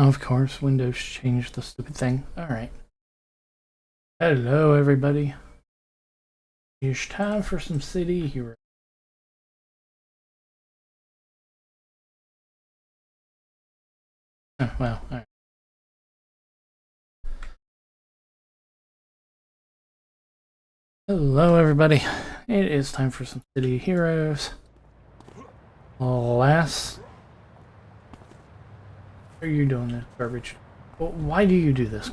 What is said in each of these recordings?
Of course, Windows changed the stupid thing. Alright. Hello, everybody. It's time for some city heroes. Oh, well, alright. Hello, everybody. It is time for some city heroes. What are you doing this garbage? Well, why do you do this?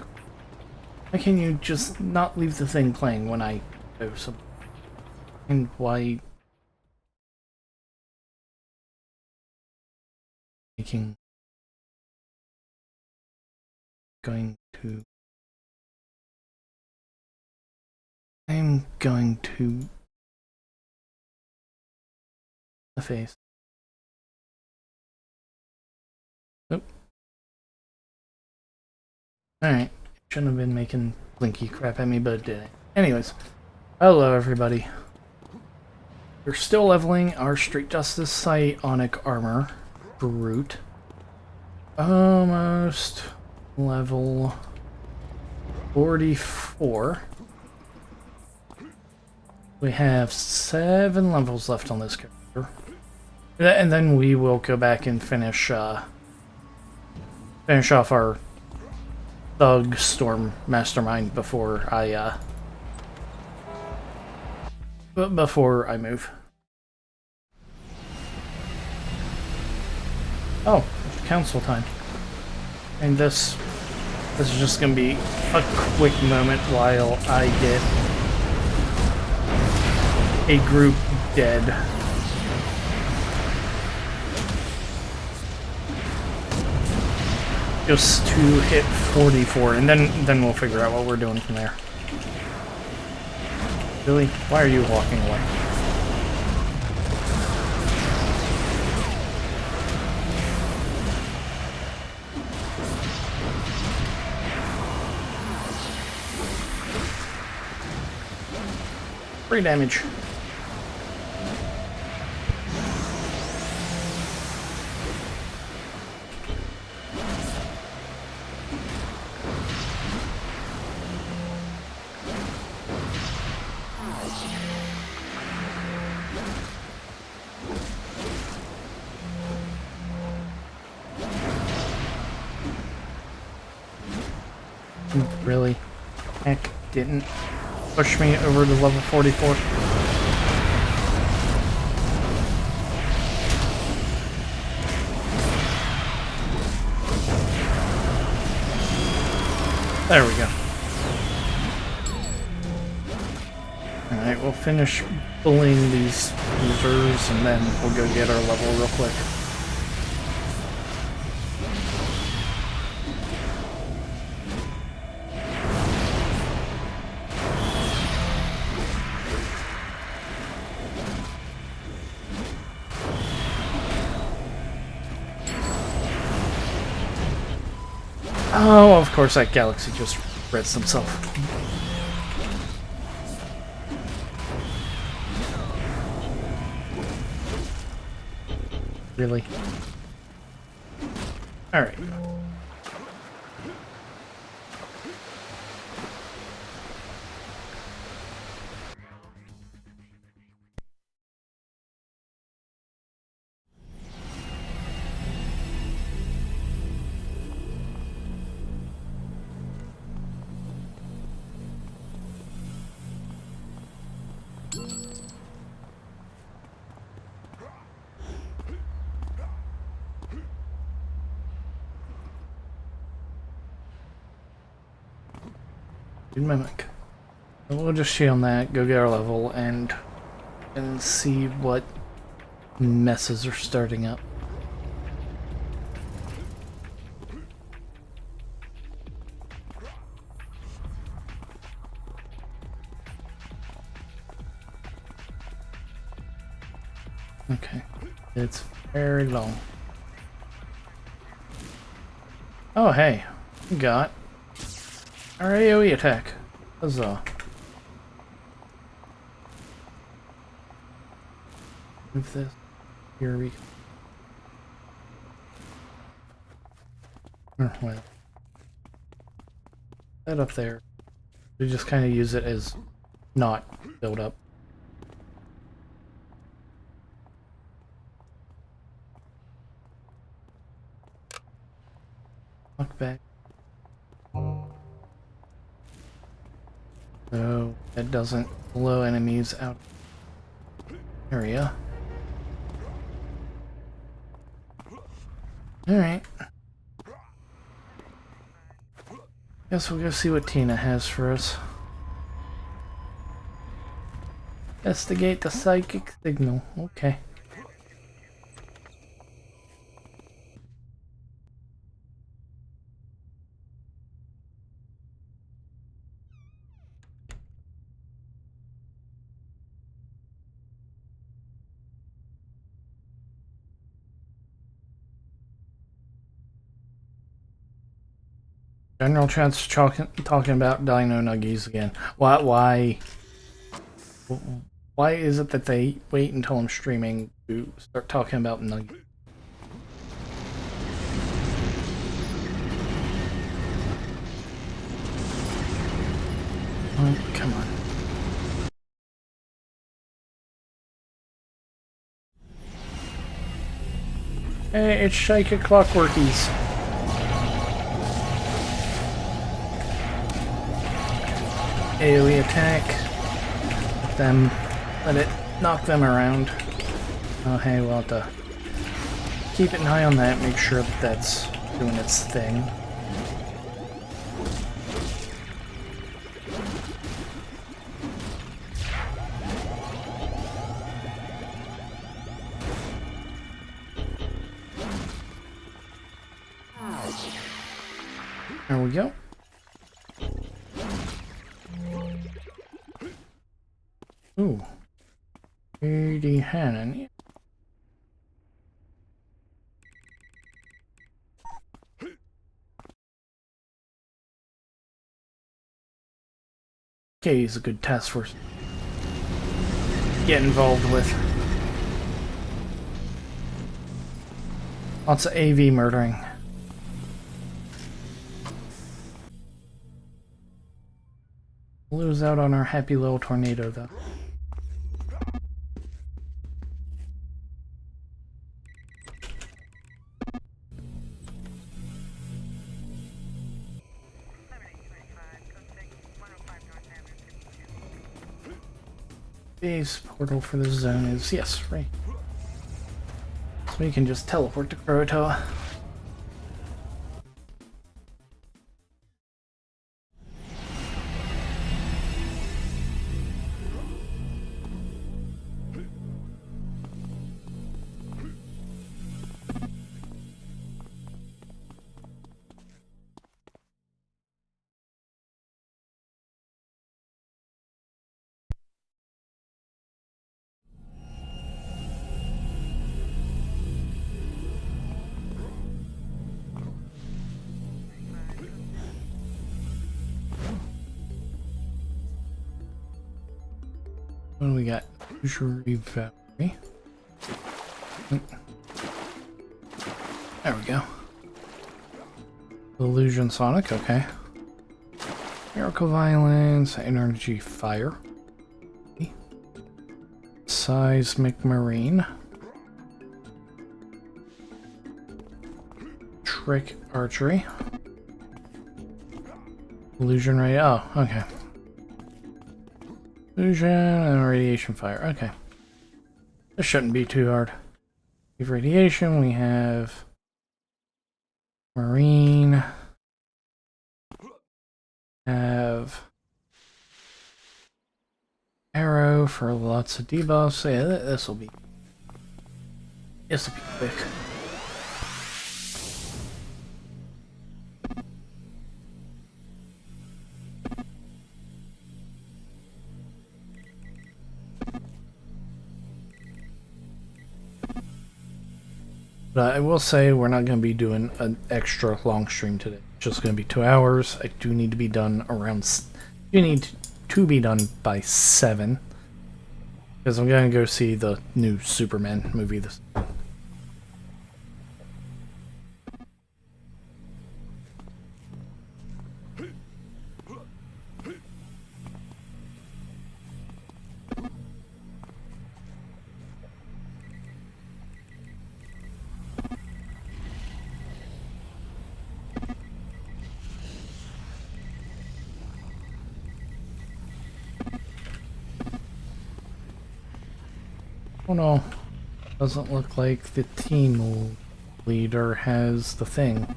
Why can't you just not leave the thing playing when I do something? And why... making... going to... I'm going to... the face. Oop. Alright. Shouldn't have been making blinky crap at me, but it didn't. Anyways. Hello, everybody. We're still leveling our Street Justice Psionic armor. Brute. Almost level 44. We have 7 levels left on this character. And then we will go back and finish off our Thug Storm Mastermind before I move. Oh, it's council time. And this is just gonna be a quick moment while I get a group dead. Just to hit 44, and then we'll figure out what we're doing from there. Really? Why are you walking away? Free damage. Really? Heck, didn't push me over to level 44. There we go. Alright, we'll finish bullying these losers and then we'll go get our level real quick. Oh, of course that galaxy just wrecks himself. Really? Alright. Mimic. We'll just cheat on that, go get our level, and see what messes are starting up. Okay, it's very long. Oh hey, we got our AoE attack. Huzzah. Move this. Here we go. Well, that up there. We just kind of use it as not build up. Walk back. So that doesn't blow enemies out of the area. Alright. Guess we'll go see what Tina has for us. Investigate the psychic signal. Okay. General Chat's talking about Dino Nuggies again. Why is it that they wait until I'm streaming to start talking about Nuggies? Oh, come on. Hey, it's Psychic Clockworkies. AoE attack. Let it knock them around. Oh, hey, we'll have to keep an eye on that, make sure that that's doing its thing. There we go. Ooh. Lady Hannon. Okay, he's a good task force. Get involved with. Lots of AV murdering. Lose out on our happy little tornado, though. Base portal for the zone is, yes, right. So we can just teleport to Croatoa. What do we got? Usury Valley. There we go. Illusion Sonic, okay. Miracle Violence, Energy Fire. Seismic Marine. Trick Archery. Illusion Ray, oh, okay. Illusion and Radiation Fire, okay. This shouldn't be too hard. We have Radiation, we have Marine, have Arrow for lots of debuffs. Yeah, this'll be quick. But I will say we're not going to be doing an extra long stream today. It's just going to be 2 hours. I do need to be done around. You need to be done by 7, because I'm going to go see the new Superman movie this. Oh no. Doesn't look like the team leader has the thing.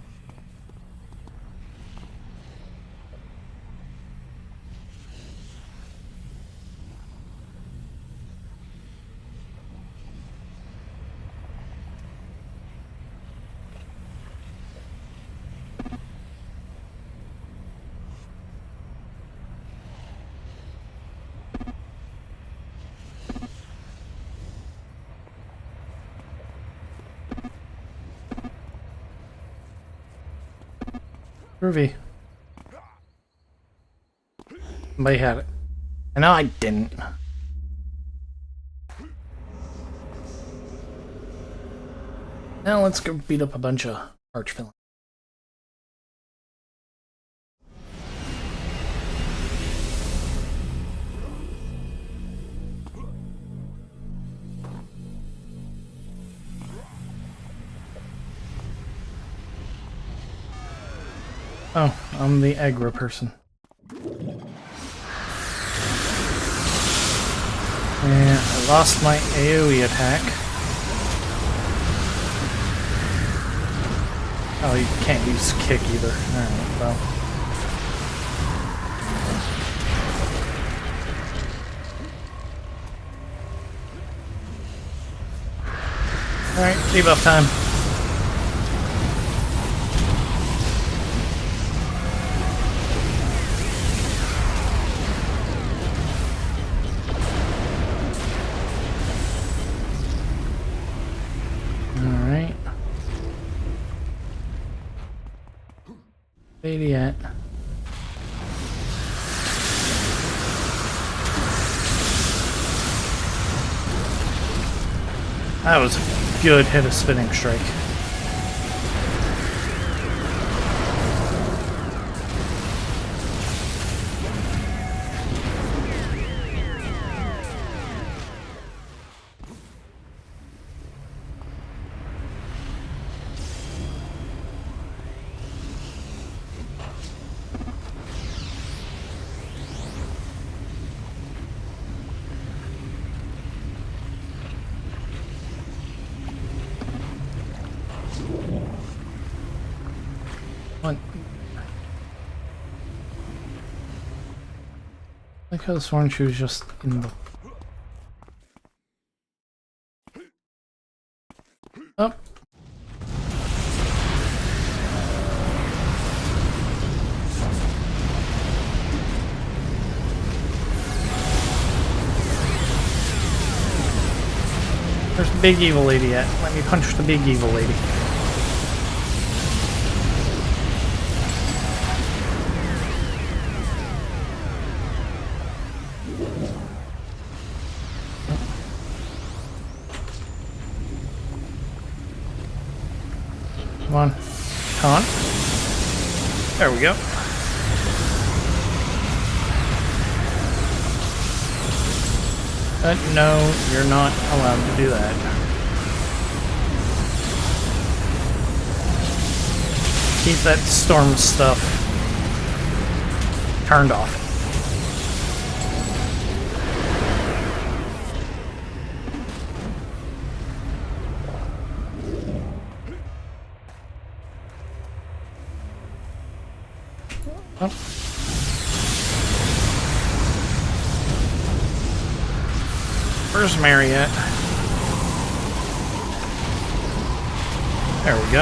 Groovy. Somebody had it. And I didn't. Now let's go beat up a bunch of arch-villains. Oh, I'm the aggro person. And I lost my AoE attack. Oh, you can't use kick either. Alright, well. Alright, debuff time. Alright. Idiot. That was a good hit of spinning strike. What? I could have sworn she was just in the... Oh. There's the big evil lady at. Let me punch the big evil lady. Come on. Come on. There we go. But no, you're not allowed to do that. Keep that storm stuff turned off. Oh. Where's Mary at? There we go.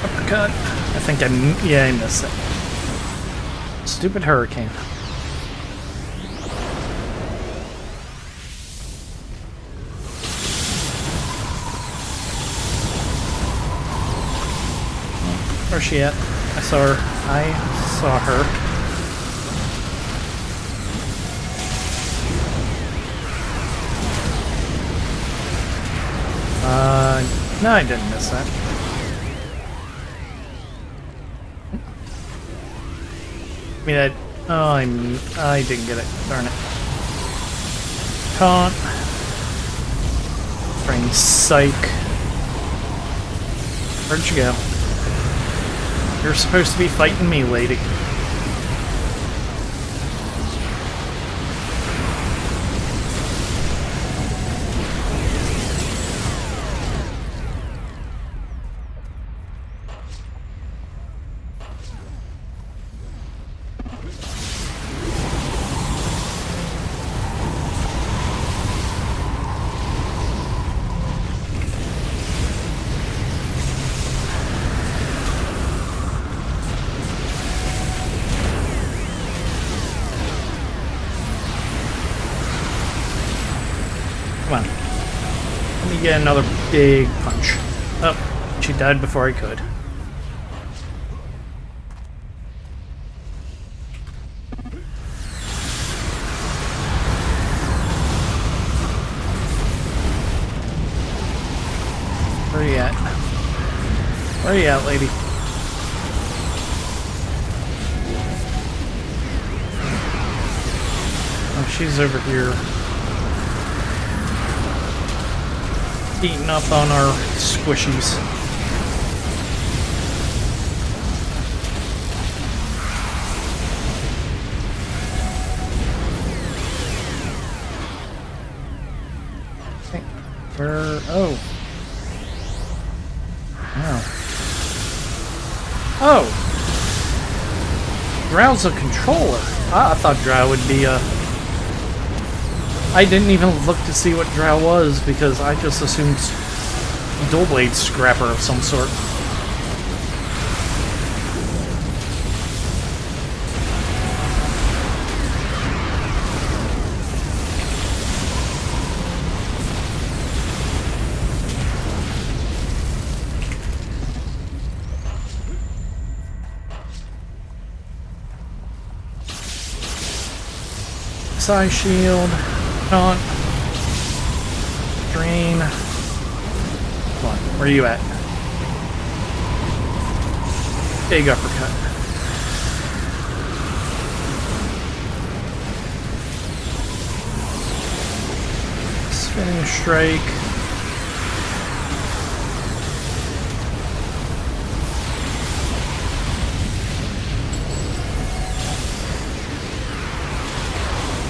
Uppercut. I think I missed it. Stupid hurricane. Where's she at? I saw her. No, I didn't miss that. I mean, I didn't get it. Darn it. Taunt. Bring psych. Where'd you go? You're supposed to be fighting me, lady. get another big punch. Oh, she died before I could. Where are you at? Where are you at, lady? Oh, she's over here. Eating up on our squishies. Okay. Where? Oh. Wow. Oh! Drow's a controller. I thought Drow would be a... I didn't even look to see what Drow was because I just assumed dual blade scrapper of some sort. Psi shield. Taunt. Drain. Come on, where are you at? Big uppercut. Spinning strike.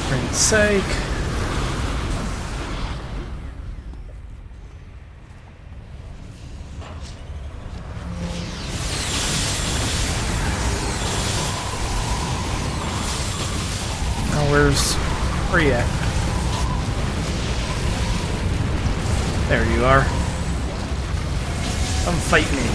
For its sake. Where are you at? There you are. Come fight me.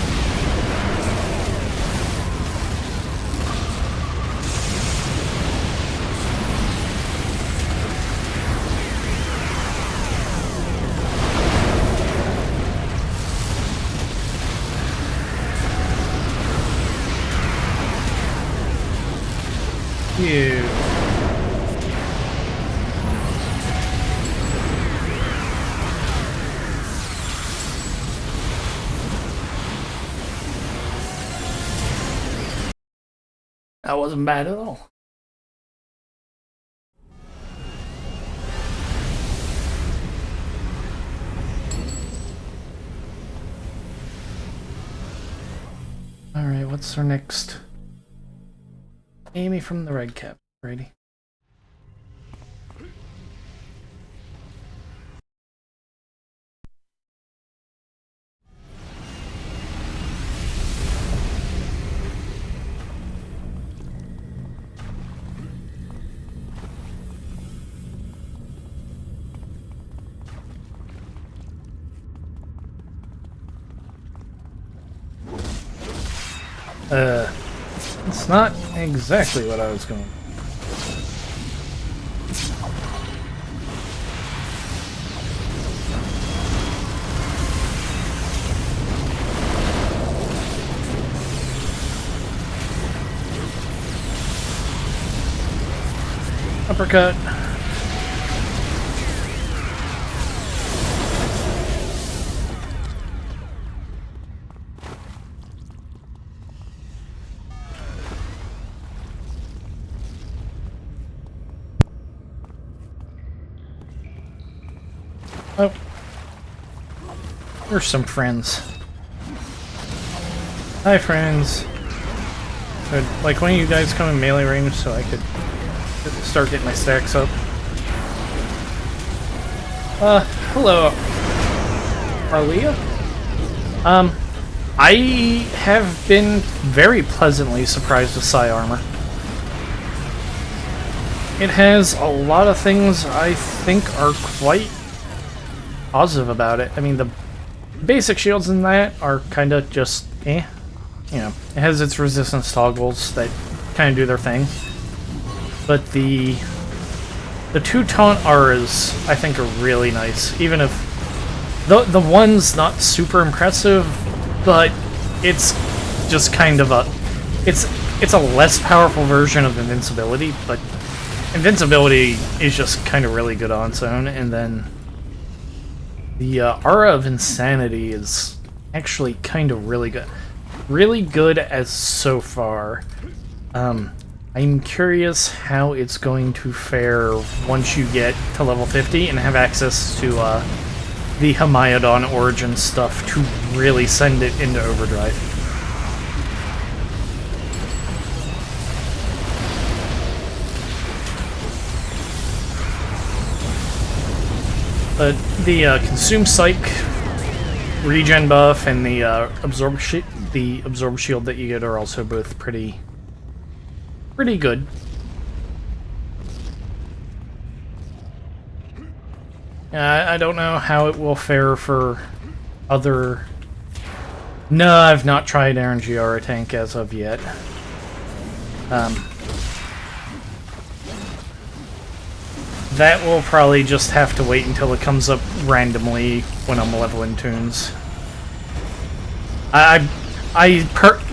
You. That wasn't bad at all. Alright, what's our next? Amy from the Red Cap, Brady. It's not exactly what I was going. Uppercut. Oh. There's some friends. Hi, friends. Could, like, one of you guys come in melee range so I could start getting my stacks up. Hello. Arlia? I have been very pleasantly surprised with Psi armor. It has a lot of things I think are quite positive about it. I mean, the basic shields in that are kind of just eh. You know, it has its resistance toggles that kind of do their thing. But the two taunt auras, I think, are really nice. Even if The one's not super impressive, but it's just kind of a... It's a less powerful version of invincibility, but invincibility is just kind of really good on its own, and then the Aura of Insanity is actually kind of really good. Really good as so far. I'm curious how it's going to fare once you get to level 50 and have access to the Hamaedon origin stuff to really send it into overdrive. But the Consume Psych regen buff and the absorb shield that you get are also both pretty good. I don't know how it will fare for other... No, I've not tried Aaron Giara tank as of yet. That will probably just have to wait until it comes up randomly when I'm leveling tunes.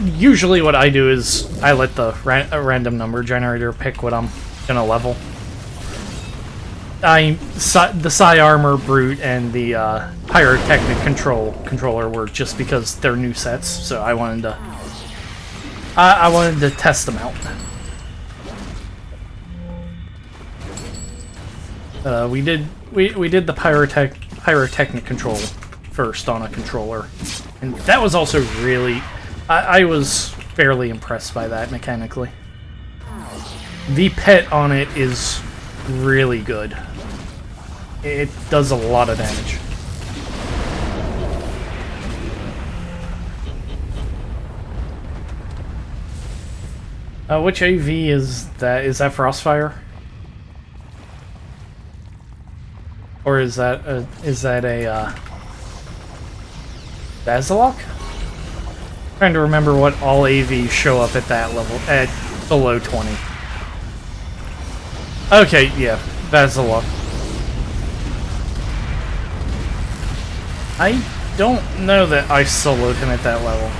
Usually what I do is I let the random number generator pick what I'm gonna level. The Psi Armor Brute and the Pyrotechnic controller were just because they're new sets, so I wanted to test them out. We did the Pyrotechnic control first on a controller, and that was also really... I was fairly impressed by that mechanically. The pet on it is really good. It does a lot of damage. Which AV is that? Is that Frostfire? Or is that a Bazalok? Trying to remember what all AVs show up at that level, at below 20. Okay, yeah, Bazalok. I don't know that I soloed him at that level.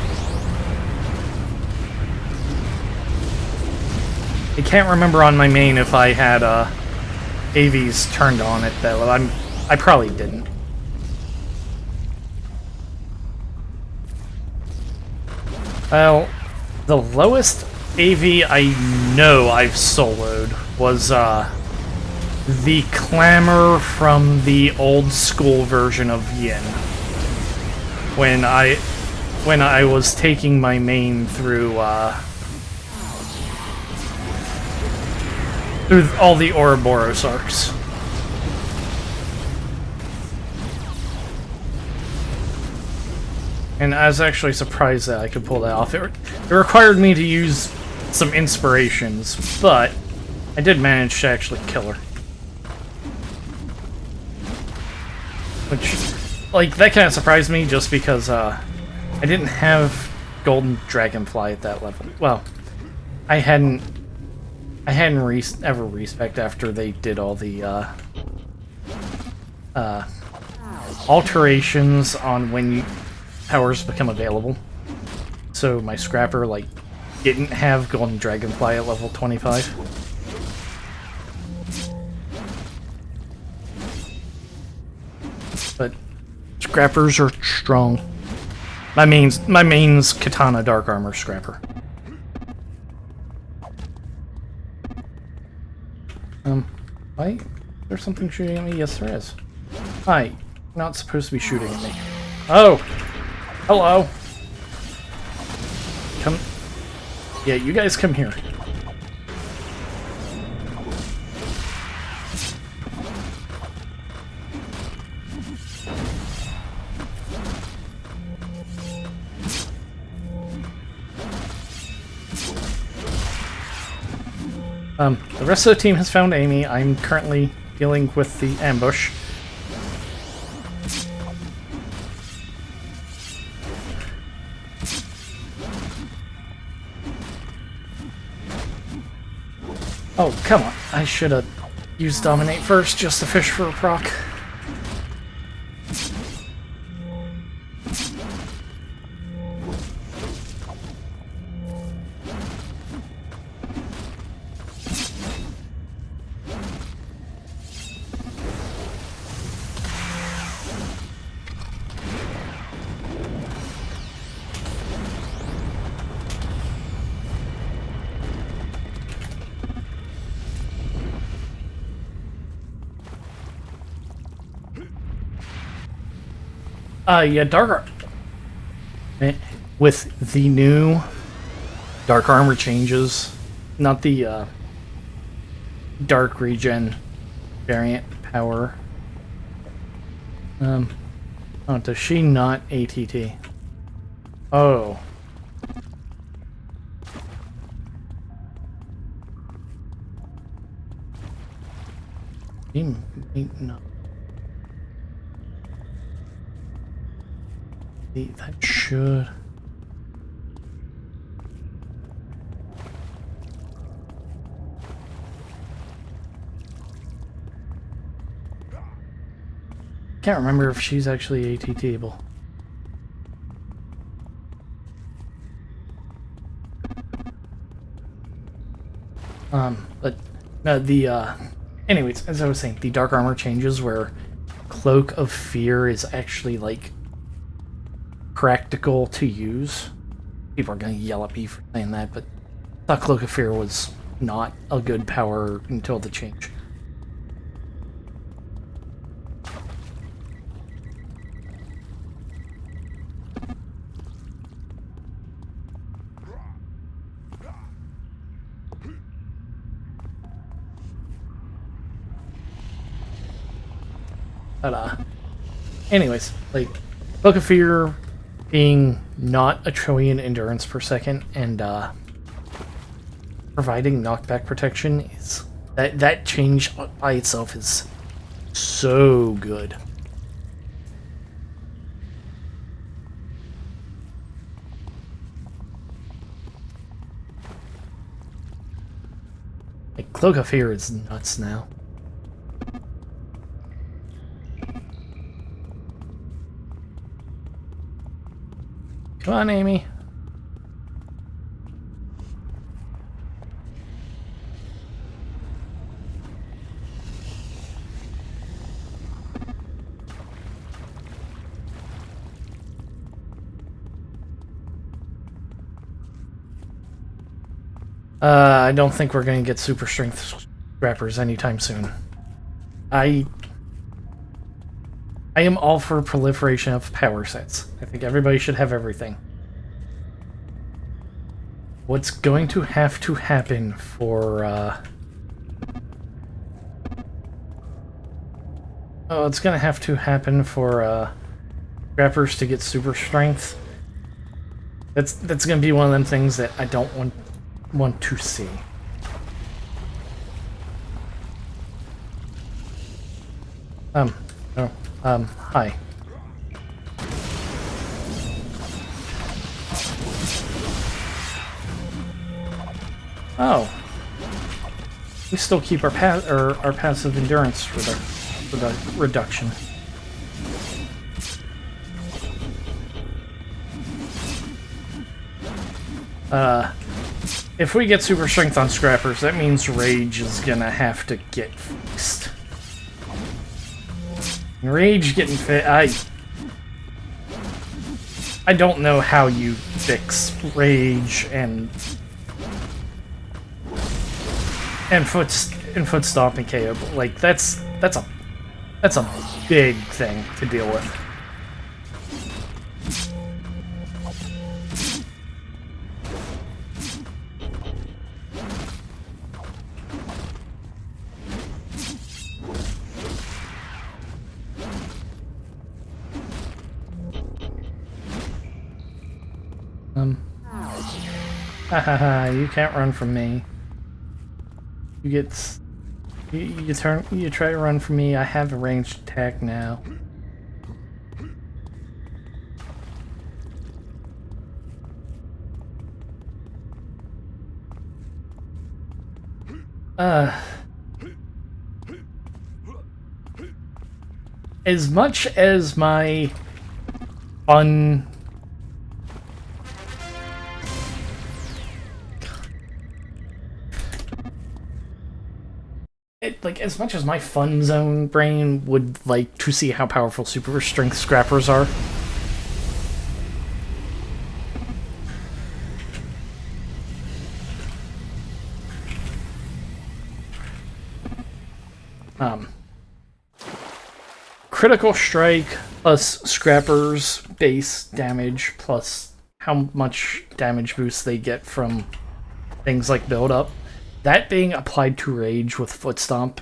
I can't remember on my main if I had AVs turned on at that level. I probably didn't. Well, the lowest AV I know I've soloed was the Clamor from the old school version of Yin. When I was taking my main through all the Ouroboros arcs. And I was actually surprised that I could pull that off. It required me to use some inspirations, but I did manage to actually kill her. Which, like, that kind of surprised me just because I didn't have Golden Dragonfly at that level. Well, I hadn't ever respect after they did all the alterations on when powers become available. So my Scrapper, like, didn't have Golden Dragonfly at level 25. But Scrappers are strong. My main's Katana Dark Armor Scrapper. Why? There's something shooting at me? Yes, there is. Hi. You're not supposed to be shooting at me. Oh! Hello! Come... Yeah, you guys come here. The rest of the team has found Amy. I'm currently dealing with the ambush. Oh, come on. I should have used Dominate first just to fish for a proc. Yeah, with the new dark armor changes, not the dark regen variant power. Oh, does she not ATT? Oh. She might not. That should. Can't remember if she's actually ATT-able. But no, anyways, as I was saying, the dark armor changes where Cloak of Fear is actually like practical to use. People are gonna yell at me for saying that, but I thought Cloak of Fear was not a good power until the change. But anyways, like Cloak of Fear being not a trillion endurance per second and providing knockback protection is that change by itself is so good. Like Cloak of Fear is nuts now. Come on, Amy. I don't think we're going to get super strength scrappers anytime soon. I am all for proliferation of power sets. I think everybody should have everything. What's going to have to happen for, oh, it's gonna have to happen for, scrappers to get super strength. That's gonna be one of them things that I don't want to see. Hi. Oh. We still keep our passive endurance reduction. If we get super strength on scrappers, that means rage is gonna have to get fixed. Rage getting I don't know how you fix rage and foot stomping KO, but like that's a big thing to deal with. Hahaha, you can't run from me. You try to run from me, I have a ranged attack now. As much as my fun like as much as my fun zone brain would like to see how powerful super strength scrappers are, critical strike plus Scrapper's base damage, plus how much damage boost they get from things like build up. That being applied to Rage with Foot Stomp,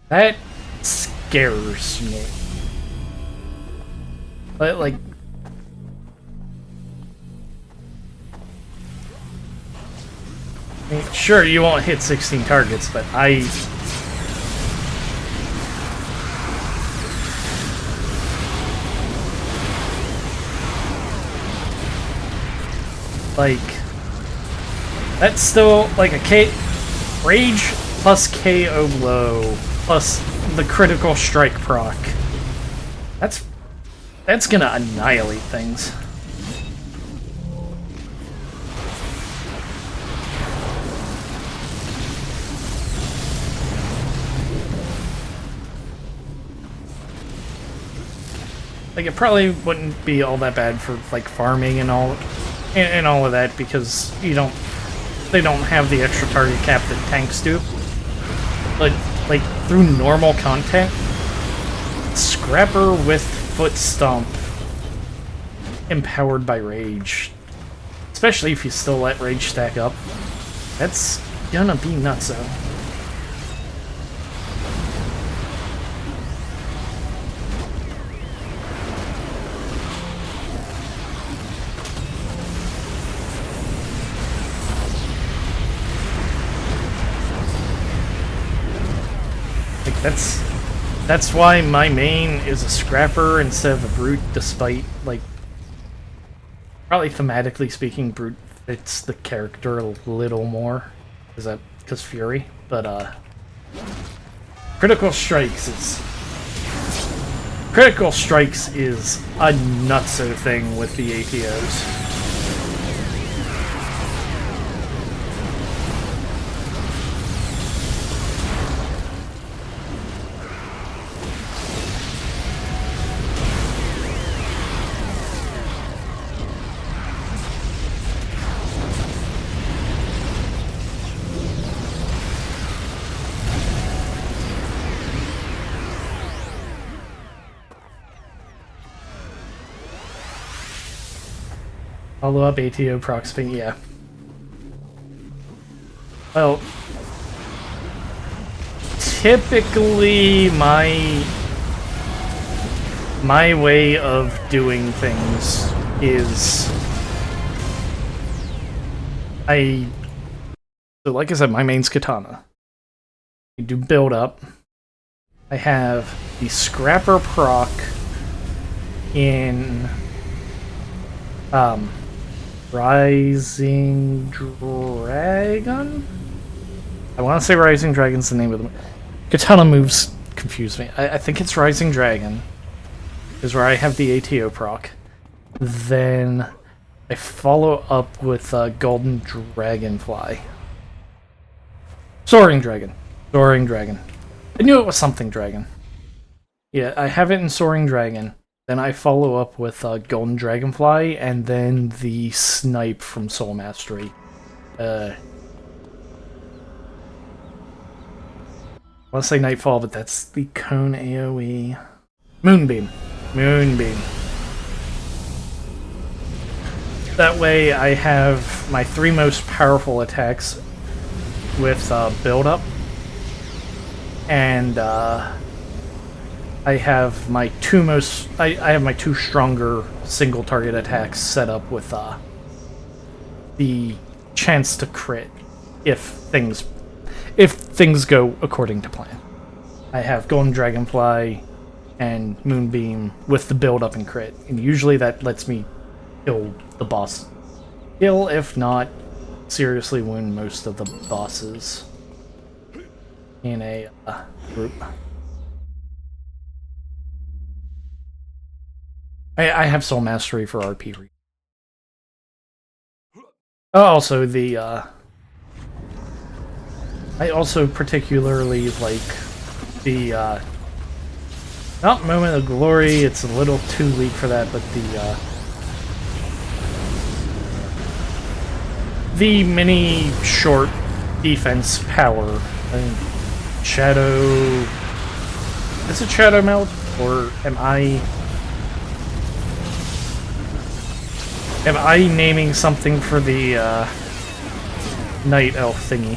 that scares me. But, like, I mean, sure, you won't hit 16 targets, but like, that's still, like, a Rage plus KO blow plus the critical strike proc. That's gonna annihilate things. Like, it probably wouldn't be all that bad for, like, farming and all of that, because they don't have the extra target cap that tanks do. But, like, through normal content, Scrapper with Foot Stomp empowered by Rage, especially if you still let Rage stack up, that's gonna be nutso. Like, that's why my main is a Scrapper instead of a Brute, despite, like, probably thematically speaking, Brute fits the character a little more. Because Fury? But, Critical Strikes is a nutso thing with the ATOs. Follow up ATO proximing, yeah. Well, typically my way of doing things is so like I said, my main's Katana. I do build up. I have the Scrapper proc in Rising Dragon? I want to say Rising Dragon's the name of them. Katana moves confuse me. I think it's Rising Dragon is where I have the ATO proc. Then I follow up with Golden Dragonfly. Soaring Dragon. Soaring Dragon. I knew it was something dragon. Yeah, I have it in Soaring Dragon. Then I follow up with Golden Dragonfly, and then the Snipe from Soul Mastery. I want to say Nightfall, but that's the Cone AoE. Moonbeam. Moonbeam. That way I have my 3 most powerful attacks with build-up. And I have my 2 I have my 2 stronger single target attacks set up with the chance to crit if things go according to plan. I have Golden Dragonfly and Moonbeam with the build up and crit, and usually that lets me kill the boss. Kill, if not seriously wound most of the bosses in a group. I have Soul Mastery for RP. Also, I also particularly like the, not Moment of Glory, it's a little too weak for that, but the mini short defense power. I think Shadow... Is it Shadow Meld? Or am I naming something for the night elf thingy?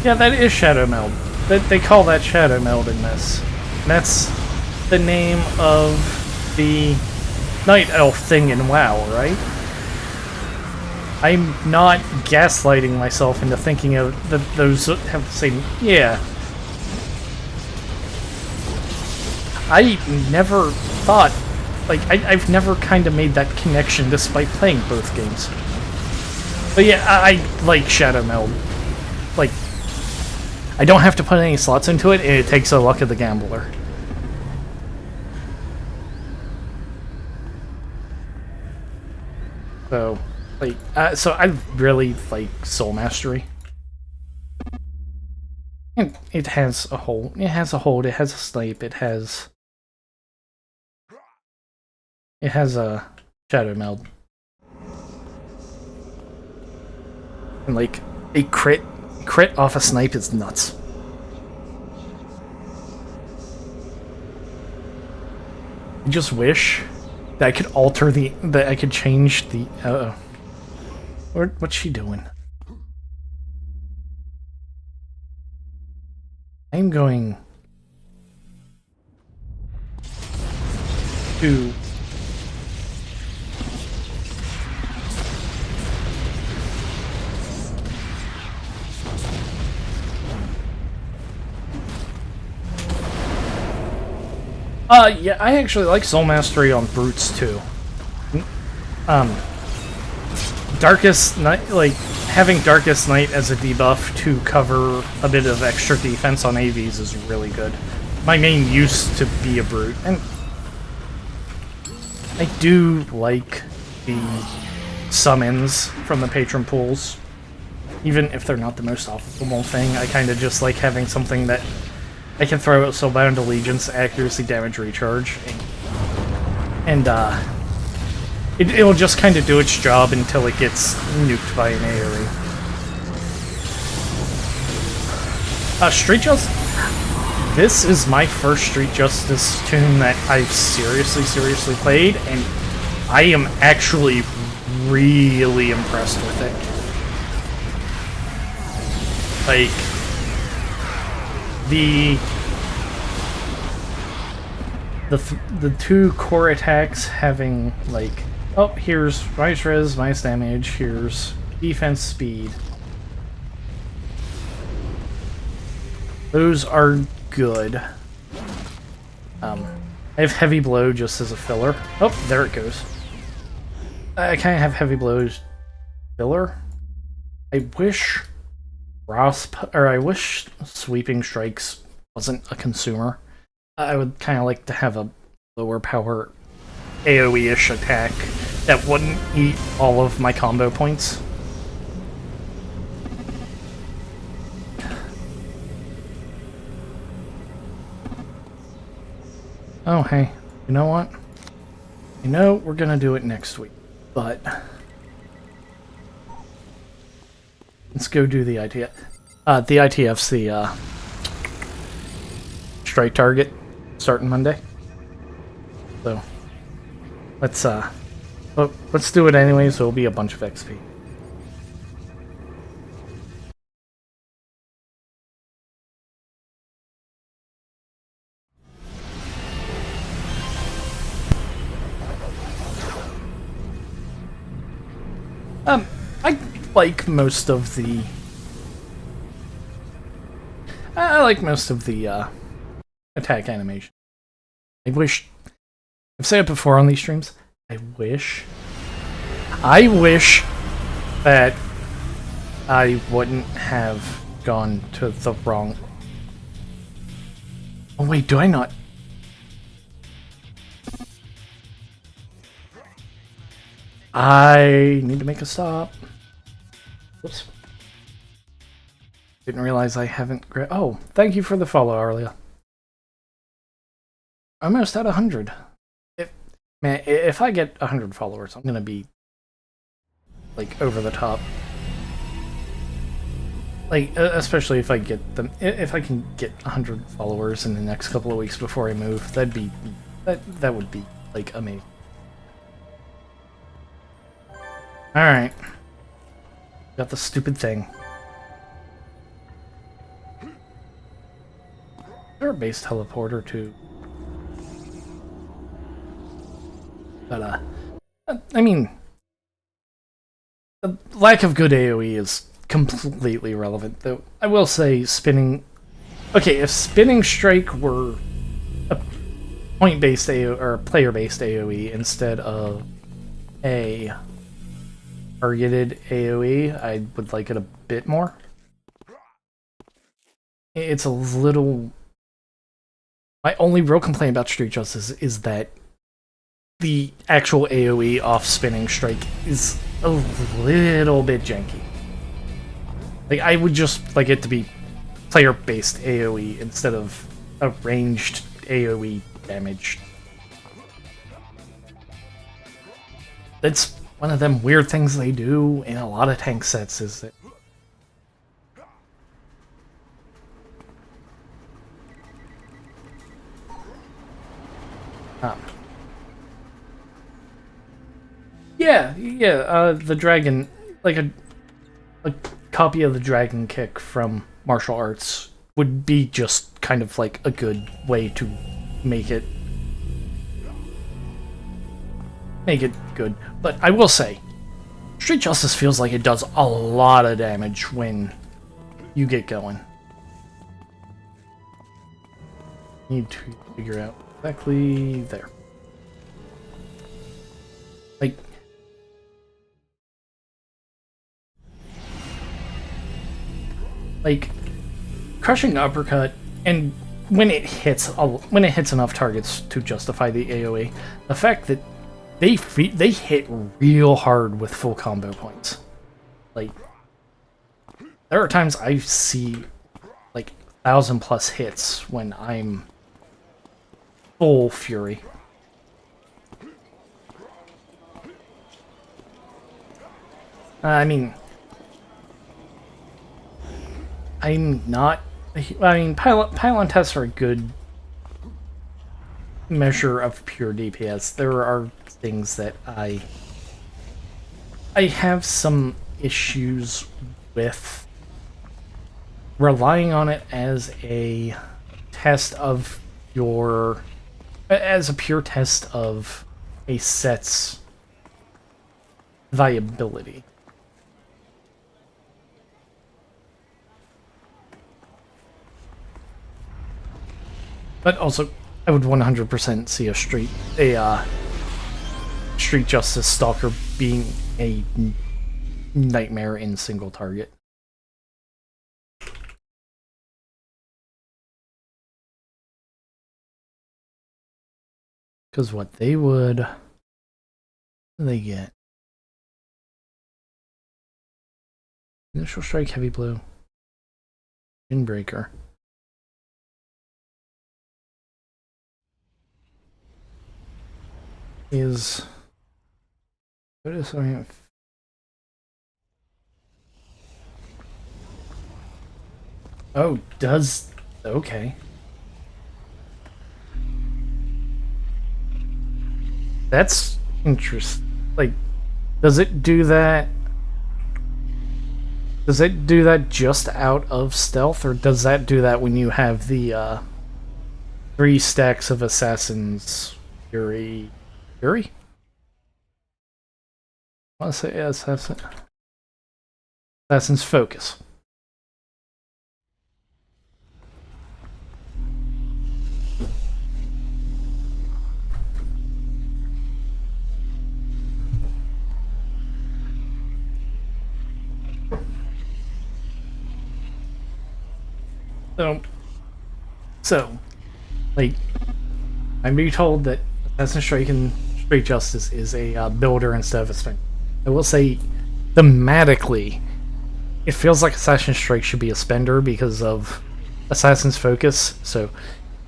Yeah, that is Shadow Meld. They call that Shadow Meld in this. And that's the name of the Night Elf thing in WoW, right? I'm not gaslighting myself into thinking of those have the same... Yeah. I never thought... Like, I've never kind of made that connection despite playing both games. But yeah, I like Shadow Meld. Like, I don't have to put any slots into it, and it takes the luck of the gambler. So, like, so I really like Soul Mastery. And it has a hold. It has a hold. It has a snipe. It has a Shadow Meld. And like a crit off a snipe is nuts. I just wish that I could alter that I could change the what's she doing? I'm going to yeah, I actually like Soul Mastery on brutes too. Darkest Night, like, having Darkest Night as a debuff to cover a bit of extra defense on AVs is really good. My main used to be a brute, and I do like the summons from the patron pools. Even if they're not the most optimal thing, I kind of just like having something that I can throw out Soulbound Allegiance, accuracy, damage, recharge, and it'll just kind of do its job until it gets nuked by an AoE. Street Justice. This is my first Street Justice tune that I've seriously played, and I am actually really impressed with it. Like, the two core attacks having, like, oh, here's minus res, minus damage, here's defense speed. Those are good. I have Heavy Blow just as a filler. Oh, there it goes. I kind of have Heavy Blows filler. I wish I wish Sweeping Strikes wasn't a consumer. I would kind of like to have a lower power AoE-ish attack that wouldn't eat all of my combo points. Oh, hey, you know what? You know, we're gonna do it next week, but let's go do the ITF. The ITF's the strike target starting Monday. So let's do it anyway, so it'll be a bunch of XP. I like most of the attack animation. I've said it before on these streams, I wish that I wouldn't have gone to the wrong... Oh wait, do I not? I need to make a stop. Whoops. Didn't realize I haven't... Oh, thank you for the follow, Arlia. Almost at 100. Man, if I get 100 followers, I'm gonna be, like, over the top. Like, especially if I get them... If I can get 100 followers in the next couple of weeks before I move, that'd be... That would be, like, amazing. Alright. Got the stupid thing. Is there a base teleporter too? But, I mean, the lack of good AoE is completely irrelevant, though I will say spinning... Okay, if spinning strike were a point-based AoE, or player-based AoE instead of a targeted AoE, I would like it a bit more. It's a little... My only real complaint about Street Justice is that the actual AoE off spinning strike is a little bit janky. Like, I would just like it to be player-based AoE instead of a ranged AoE damage. That's one of them weird things they do in a lot of tank sets, is that the dragon, like a copy of the dragon kick from martial arts would be just kind of like a good way to make it good. But I will say, Street Justice feels like it does a lot of damage when you get going. Need to figure out exactly there. Like crushing uppercut, and when it hits enough targets to justify the AoE, the fact that they hit real hard with full combo points. Like, there are times I see like 1,000+ hits when I'm full fury. I mean, pylon tests are a good measure of pure DPS. There are things that I have some issues with relying on it as a test of as a pure test of a set's viability. But also, I would 100% see a Street Justice Stalker being a nightmare in single target. Because what they would... What do they get? Initial strike, heavy blow. Windbreaker. Is... What is something... Oh, does... Okay. That's interesting. Like, does it do that... Does it do that just out of stealth, or does that do that when you have the, 3 stacks of Assassin's Fury? Fury? I want to say Assassin's Focus. So, like, I'm being told that Assassin's Strike and Street Justice is a builder instead of a spin. I will say, thematically, it feels like Assassin's Strike should be a spender because of Assassin's Focus. So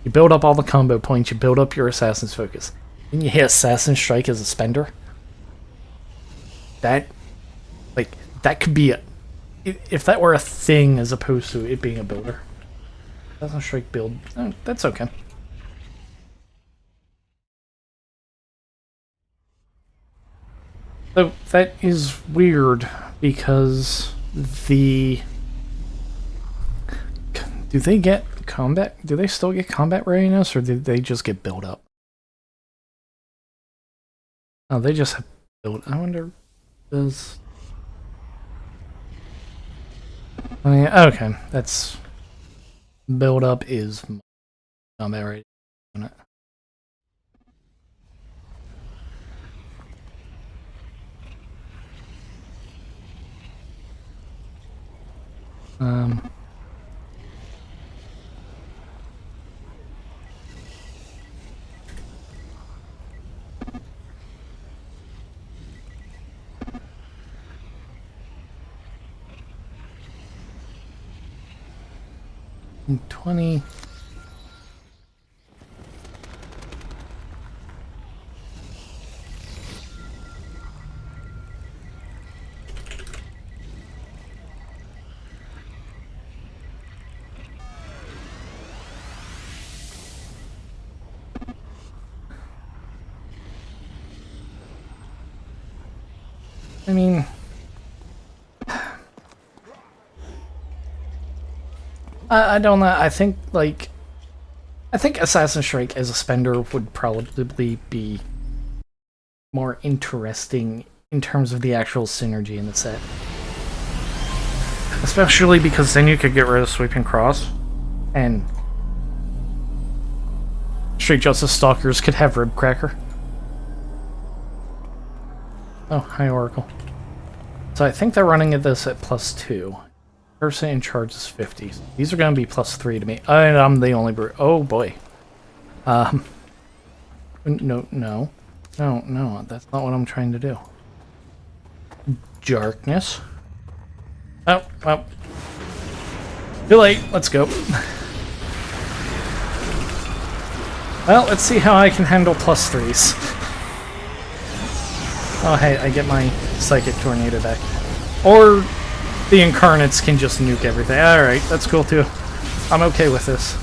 you build up all the combo points, you build up your Assassin's Focus, and you hit Assassin's Strike as a spender. That could be a, if that were a thing as opposed to it being a builder. Assassin's Strike build, that's okay. So that is weird because do they get combat? Do they still get combat readiness, or did they just get build up? Oh, they just have build. I wonder, does? I mean, okay, that's build up is combat ready, isn't it? And 20. I mean, I don't know. I think Assassin's Strike as a spender would probably be more interesting in terms of the actual synergy in the set. Especially because then you could get rid of Sweeping Cross, and Street Justice Stalkers could have Rib Cracker. Oh, hi Oracle. So I think they're running this at +2. Person in charge is 50. These are going to be +3 to me. And I'm the only brute. Oh boy. No, that's not what I'm trying to do. Darkness. Oh, well. Too late. Let's go. Well, let's see how I can handle +3s. Oh, hey, I get my Psychic Tornado back. Or the Incarnates can just nuke everything. Alright, that's cool too. I'm okay with this.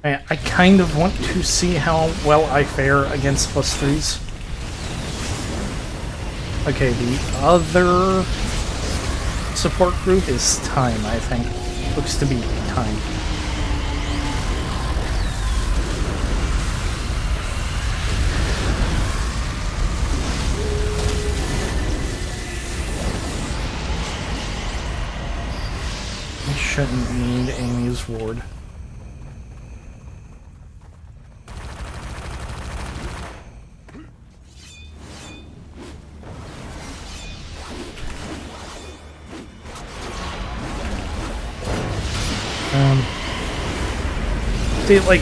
I kind of want to see how well I fare against +3s. Okay, the other support group is Time, I think. Looks to be Time. I shouldn't need Amy's ward. See, like,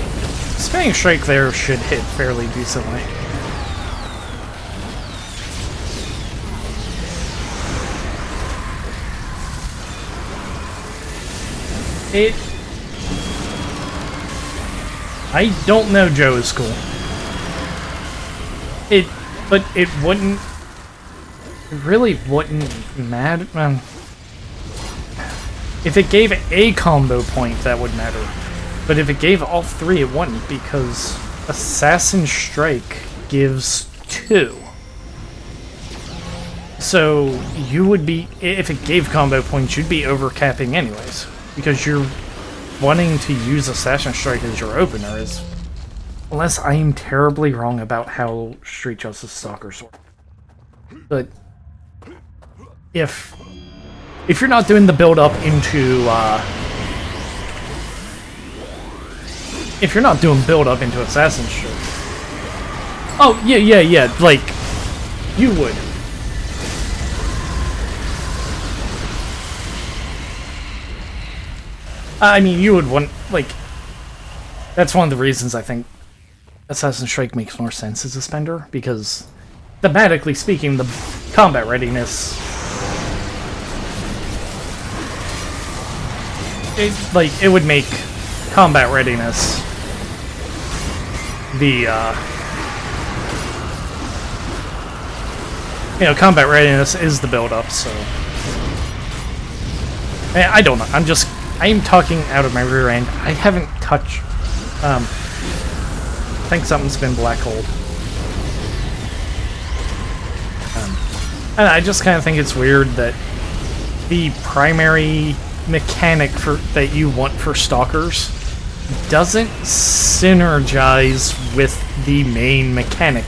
Spinning Strike there should hit fairly decently. I don't know Joe's cool. But it wouldn't... It really wouldn't matter. If it gave a combo point, that would matter. But if it gave all three, it wouldn't, because Assassin's Strike gives 2. So you would be... If it gave combo points, you'd be overcapping anyways. Because you're wanting to use Assassin's Strike as your opener, unless I am terribly wrong about how Street Justice Stalkers work. But if you're not doing the build up into if you're not doing build up into Assassin's Strike, oh yeah, like you would. I mean, you would want, like, that's one of the reasons I think Assassin's Strike makes more sense as a spender, because thematically speaking, the combat readiness, it would make combat readiness the, combat readiness is the build-up, so... I don't know, I'm talking out of my rear end. I haven't touched, I think something's been black-holed. And I just kind of think it's weird that the primary mechanic that you want for Stalkers doesn't synergize with the main mechanic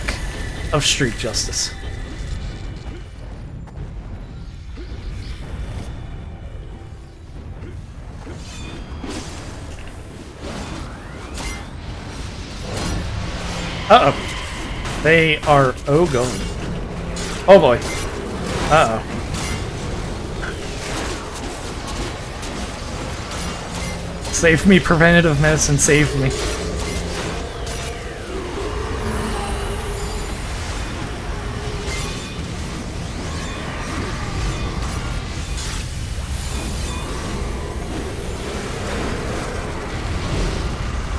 of Street Justice. Uh-oh. They are... Oh, God. Oh, boy. Uh-oh. Save me, preventative medicine, save me.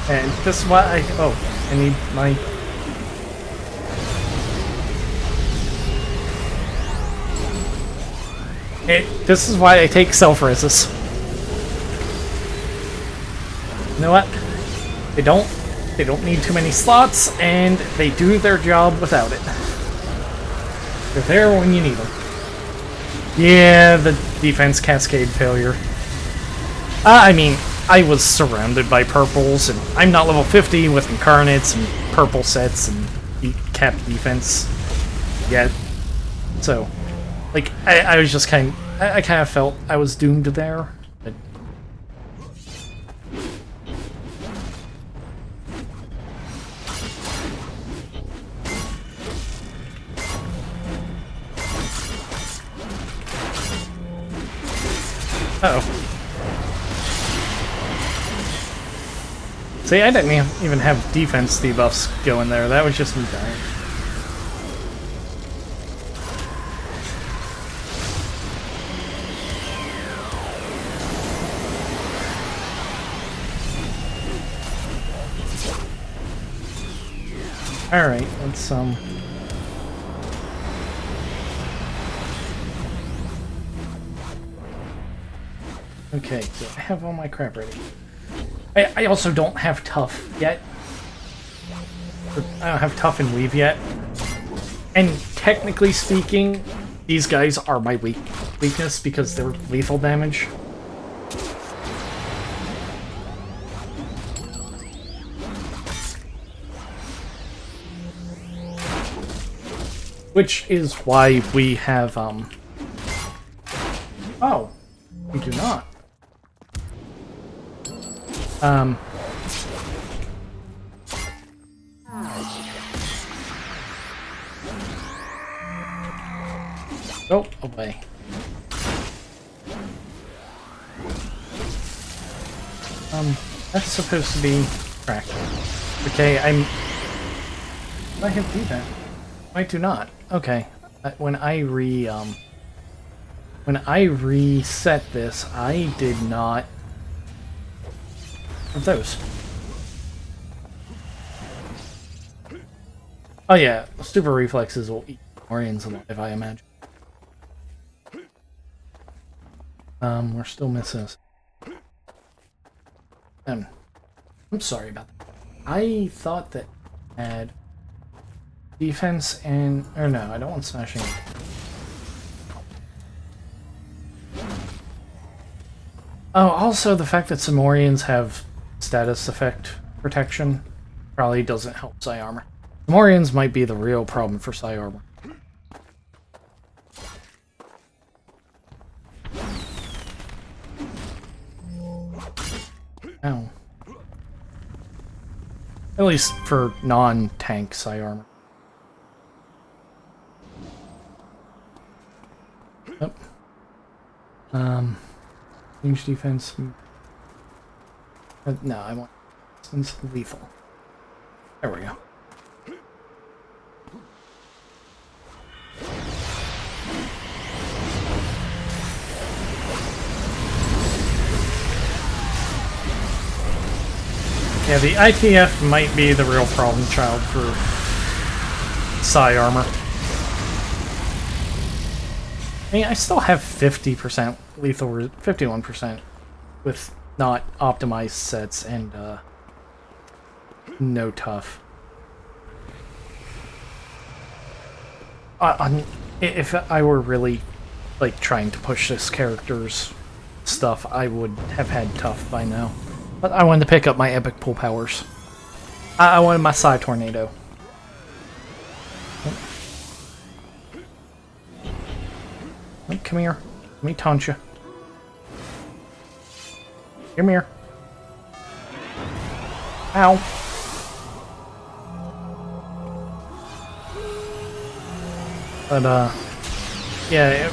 And this is why I need my... This is why I take self-reses. You know what? They don't need too many slots, and they do their job without it. They're there when you need them. Yeah, the defense cascade failure. I mean, I was surrounded by purples, and I'm not level 50 with incarnates and purple sets and cap defense yet. So, like, I was just I kind of felt I was doomed there. But uh-oh. See, I didn't even have defense debuffs going there. That was just me dying. Alright, let's, Okay, so I have all my crap ready. I also don't have tough yet. I don't have tough and weave yet. And technically speaking, these guys are my weakness because they're lethal damage. Which is why we have, Oh, we do not. Go away. That's supposed to be cracked. Okay, I have do that. I do not. Okay. When I reset this, I did not have those. Oh yeah, super reflexes will eat Orions alive, I imagine. We're still missing this. I'm sorry about that. I thought that I had defense and... or no, I don't want smashing. Oh, also the fact that Samorians have status effect protection probably doesn't help Psi Armor. Samorians might be the real problem for Psi Armor. Ow. At least for non-tank Psi Armor. Yep. Range defense. No, I want distance lethal. There we go. Yeah, the ITF might be the real problem child for Psi armor. I mean, I still have 50% lethal, 51% with not optimized sets and no tough. If I were really like trying to push this character's stuff, I would have had tough by now. But I wanted to pick up my epic pull powers. I wanted my Psi Tornado. Oh, come here. Let me taunt you. Come here. Ow. But, yeah,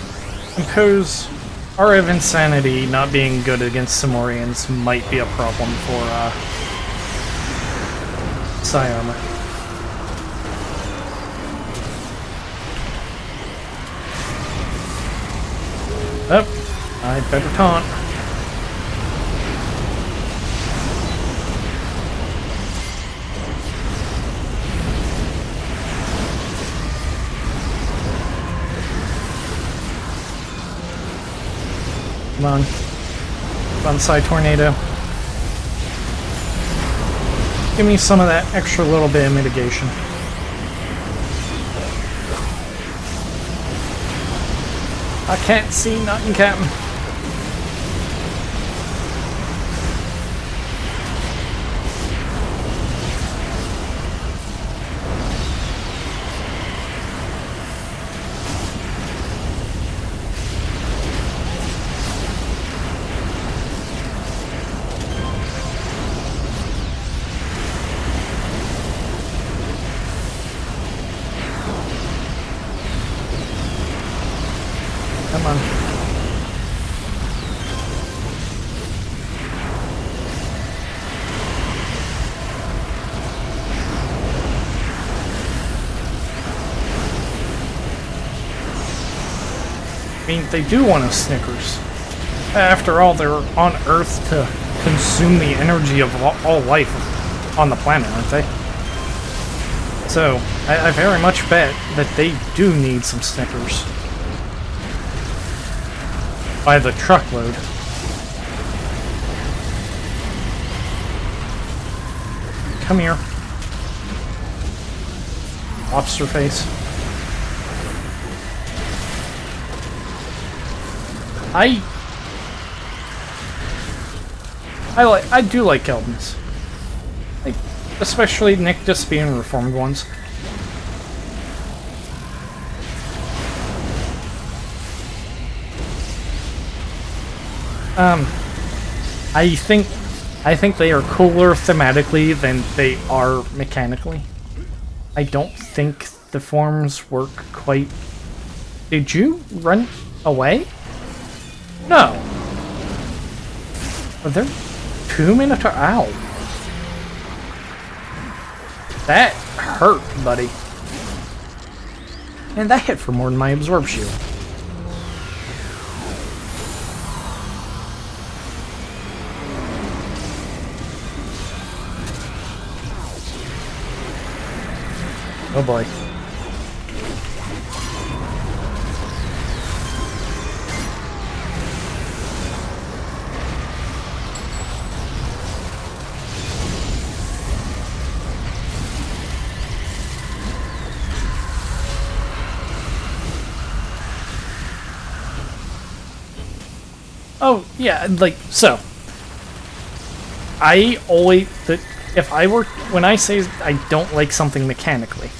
impose Aura of Insanity not being good against Simorians might be a problem for, Psi armor. Oh, I'd better taunt. Come on. Come on, Psi Tornado. Give me some of that extra little bit of mitigation. I can't see nothing, Captain. Come on. I mean, they do want a Snickers. After all, they're on Earth to consume the energy of all life on the planet, aren't they? So, I very much bet that they do need some Snickers. By the truckload. Come here. Lobster face. I do like Keldons. Like, especially Nictus being reformed ones. I think they are cooler thematically than they are mechanically. I don't think the forms work quite... Did you run away? No. Are there 2 Minotaur? Ow. That hurt, buddy. And that hit for more than my Absorb Shield. Oh boy. Oh, yeah, like, so. I always, if I were, when I say I don't like something mechanically,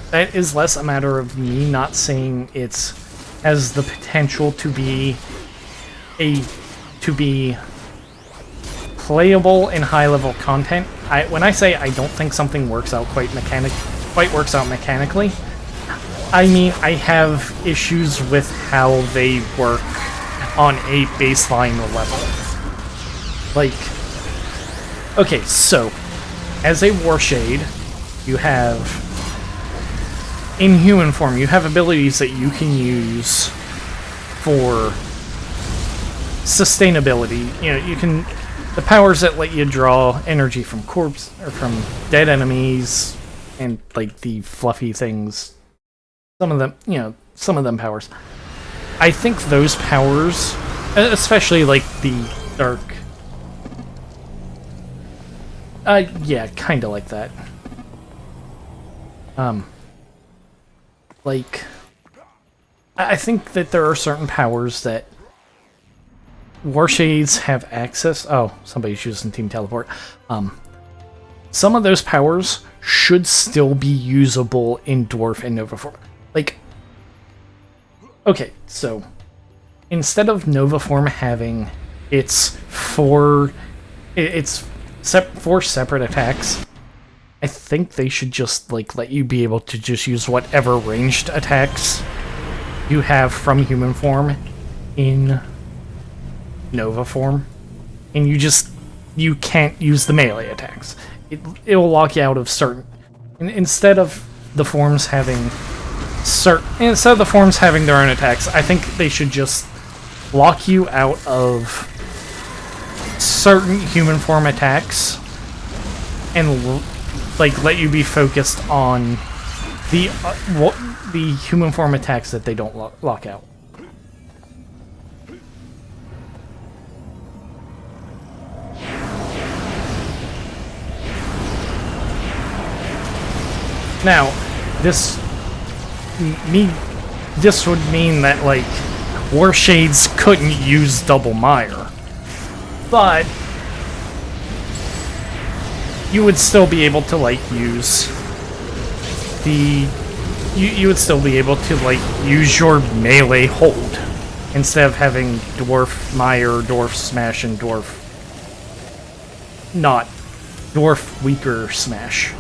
that is less a matter of me not saying it's has the potential to be playable in high-level content. When I say I don't think something works out quite works out mechanically, I mean I have issues with how they work on a baseline level. Like, okay, so as a Warshade, you have in human form, you have abilities that you can use for sustainability. You know, you can the powers that let you draw energy from corpse or from dead enemies, and like the fluffy things. Some of them, some of them powers. I think those powers, especially like the dark. Yeah, kind of like that. Like, I think that there are certain powers that Warshades have access. Oh, somebody's using Team Teleport. Some of those powers should still be usable in Dwarf and Nova form. Like, okay, so instead of Nova form having four separate attacks, I think they should just like let you be able to just use whatever ranged attacks you have from human form in Nova form, and you can't use the melee attacks. It will lock you out of certain. Instead of the forms having their own attacks, I think they should just lock you out of certain human form attacks and like let you be focused on the human form attacks that they don't lock out. Now, this would mean that, like, Warshades couldn't use Double Mire, but you would still be able to, like, use you would still be able to, like, use your melee hold instead of having Dwarf Mire, Dwarf Smash, and Dwarf Weaker Smash.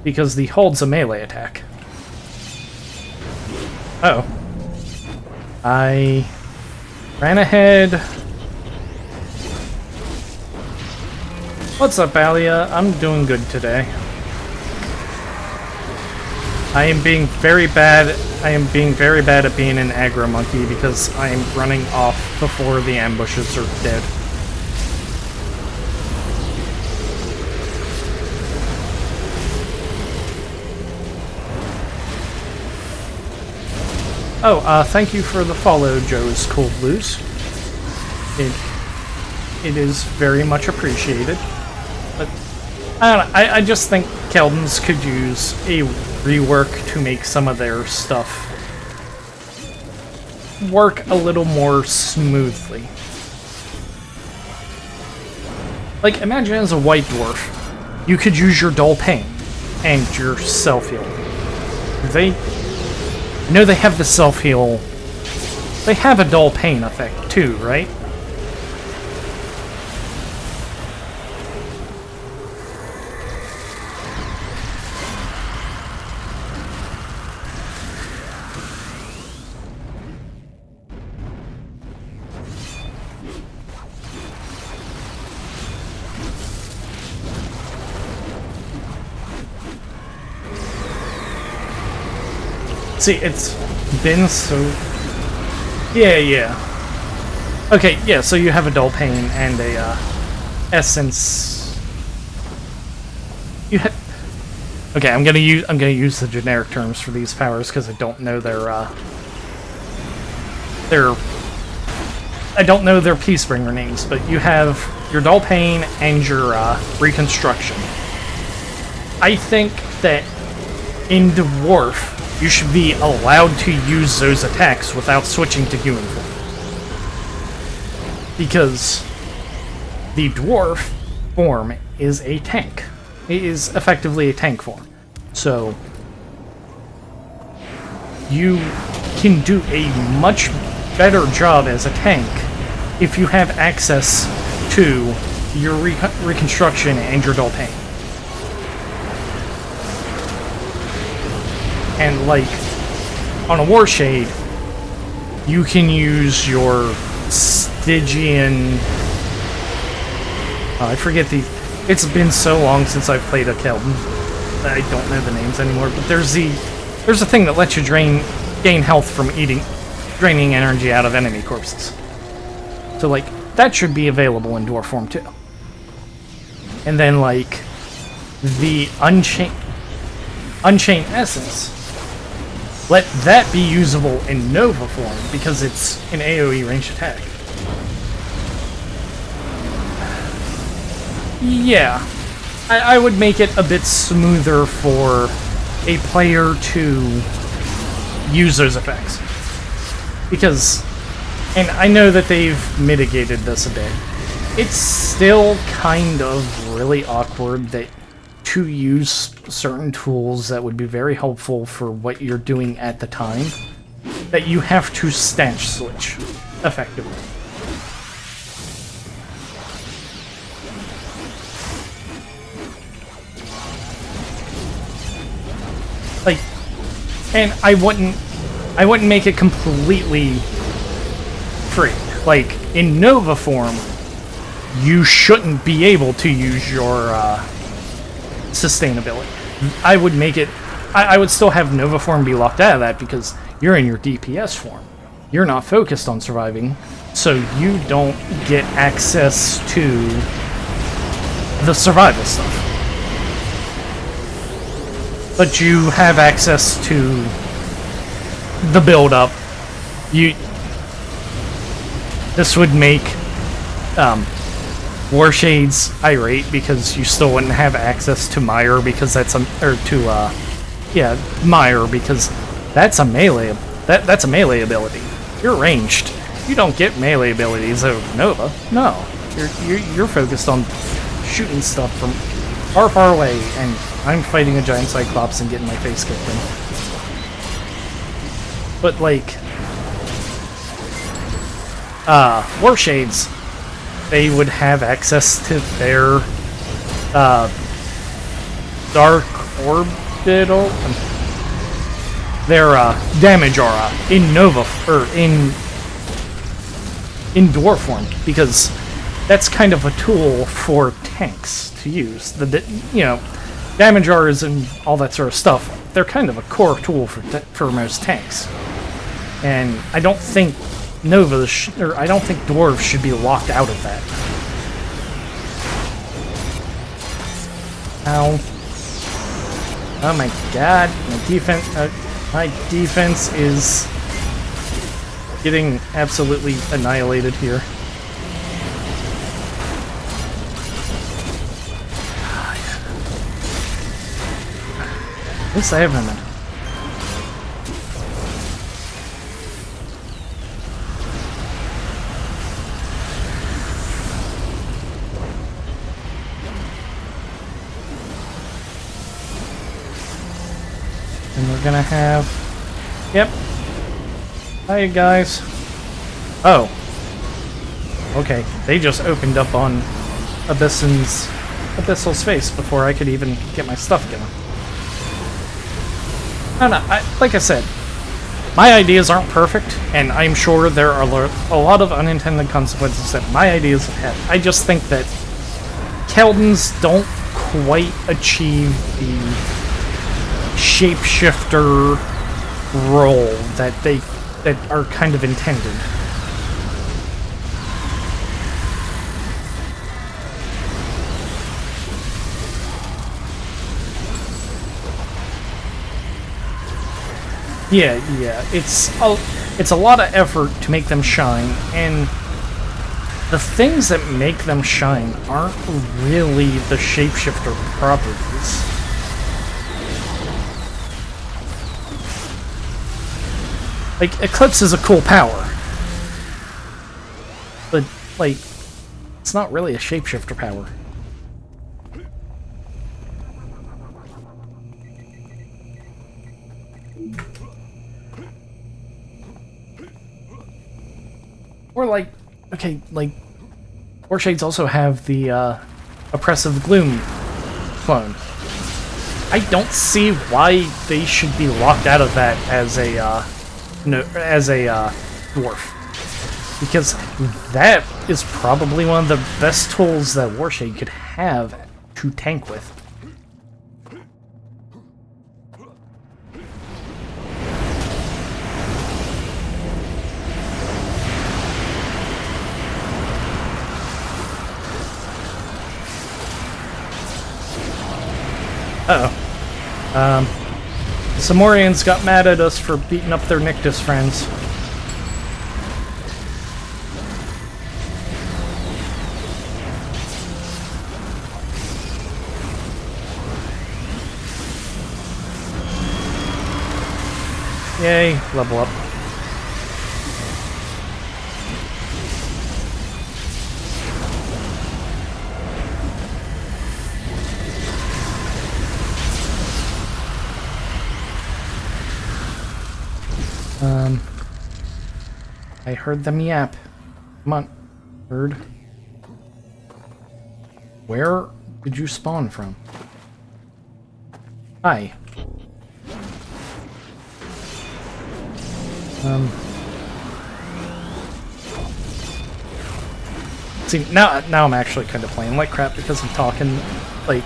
Because the hold's a melee attack. Uh-oh. I ran ahead. What's up, Alia? I'm doing good today. I am being very bad at being an aggro monkey because I am running off before the ambushes are dead. Oh, thank you for the follow, Joe's Cold Blues. It is very much appreciated. But I don't know, I just think Keldons could use a rework to make some of their stuff work a little more smoothly. Like, imagine as a white dwarf, you could use your Dull Pain and your self-heal. No, they have the self-heal. They have a Dull Pain effect too, right? See, it's been so... Yeah. Okay, yeah, so you have a Dull Pain and a, Essence... Okay, I'm gonna use the generic terms for these powers, because I don't know their Peacebringer names, but you have your Dull Pain and your, Reconstruction. I think that in Dwarf, you should be allowed to use those attacks without switching to human form. Because the dwarf form is a tank. It is effectively a tank form. So you can do a much better job as a tank if you have access to your Reconstruction and your Dull Pain. And, like, on a Warshade, you can use your Stygian... I forget the... It's been so long since I've played a Keldon that I don't know the names anymore, but there's a thing that lets you gain health from draining energy out of enemy corpses. So, like, that should be available in dwarf form too. And then like the Unchained Essence, let that be usable in Nova form because it's an AoE ranged attack. Yeah, I would make it a bit smoother for a player to use those effects. Because, and I know that they've mitigated this a bit, it's still kind of really awkward that to use certain tools that would be very helpful for what you're doing at the time, that you have to stanch switch effectively. Like, and I wouldn't make it completely free. Like, in Nova form, you shouldn't be able to use your sustainability. I would make it... I would still have Nova form be locked out of that because you're in your DPS form. You're not focused on surviving, so you don't get access to the survival stuff. But you have access to the build-up. This would make Warshades irate because you still wouldn't have access to Mire because that's Mire because that's a melee. That's a melee ability. You're ranged. You don't get melee abilities over Nova. No, you're focused on shooting stuff from far, far away, and I'm fighting a giant Cyclops and getting my face kicked in. But like, Warshades, they would have access to their Dark Orbital, their damage aura in Nova or in dwarf form, because that's kind of a tool for tanks to use. Damage auras and all that sort of stuff, they're kind of a core tool for most tanks. And I don't think I don't think dwarves should be locked out of that. Ow. Oh my god, my defense is getting absolutely annihilated here. At least I have him in. And we're gonna have... Yep. Hi, guys. Oh. Okay, they just opened up on Abyssal's face before I could even get my stuff going. I don't know, like I said, my ideas aren't perfect, and I'm sure there are a lot of unintended consequences that my ideas have had. I just think that Keldons don't quite achieve the shapeshifter role that are kind of intended. Yeah, it's a lot of effort to make them shine, and the things that make them shine aren't really the shapeshifter properties. Like, Eclipse is a cool power, but, like, it's not really a shapeshifter power. Or like, okay, like, Warshades also have the Oppressive Gloom clone. I don't see why they should be locked out of that as a dwarf, because that is probably one of the best tools that Warshade could have to tank with. Uh-oh. Samorians got mad at us for beating up their Nictus friends. Yay, level up. I heard them yap. Come on, bird. Where did you spawn from? Hi. See, now I'm actually kind of playing like crap because I'm talking, like,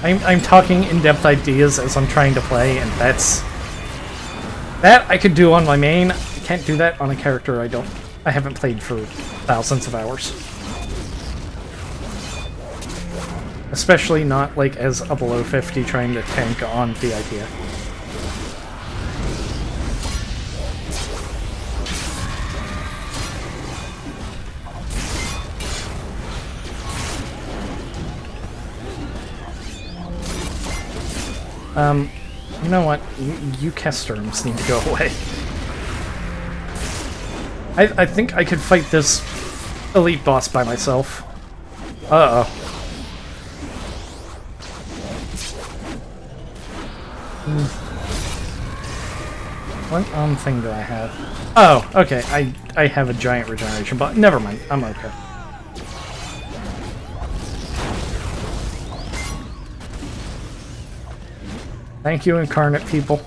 I'm talking in-depth ideas as I'm trying to play, and that I could do on my main. I can't do that on a character I haven't played for thousands of hours. Especially not, like, as a below 50 trying to tank on the idea. You know what? You Kesterms need to go away. I think I could fight this elite boss by myself. Uh-oh. What thing do I have? Oh, okay. I have a giant regeneration, but never mind. I'm okay. Thank you, incarnate people.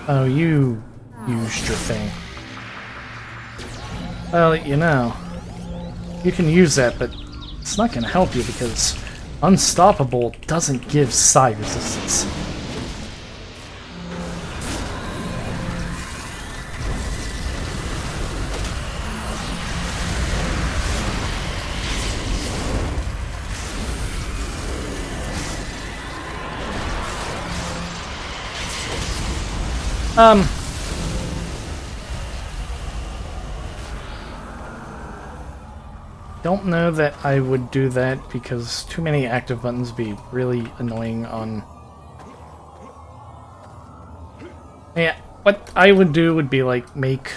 Oh, you used your thing. Well, you know, you can use that, but it's not going to help you because Unstoppable doesn't give psi resistance. Don't know that I would do that because too many active buttons be really annoying on... Yeah, what I would do would be like make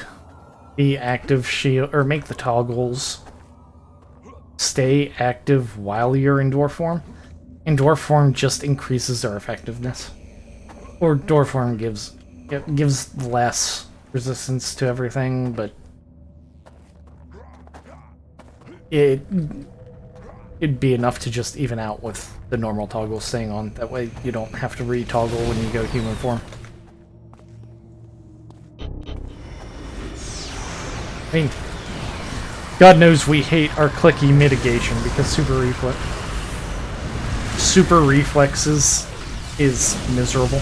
the active shield, or make the toggles stay active while you're in dwarf form. In dwarf form just increases their effectiveness. Or dwarf form gives less resistance to everything, but it'd be enough to just even out with the normal toggle staying on. That way you don't have to re-toggle when you go human form. I mean, God knows we hate our clicky mitigation because Super Reflexes is miserable.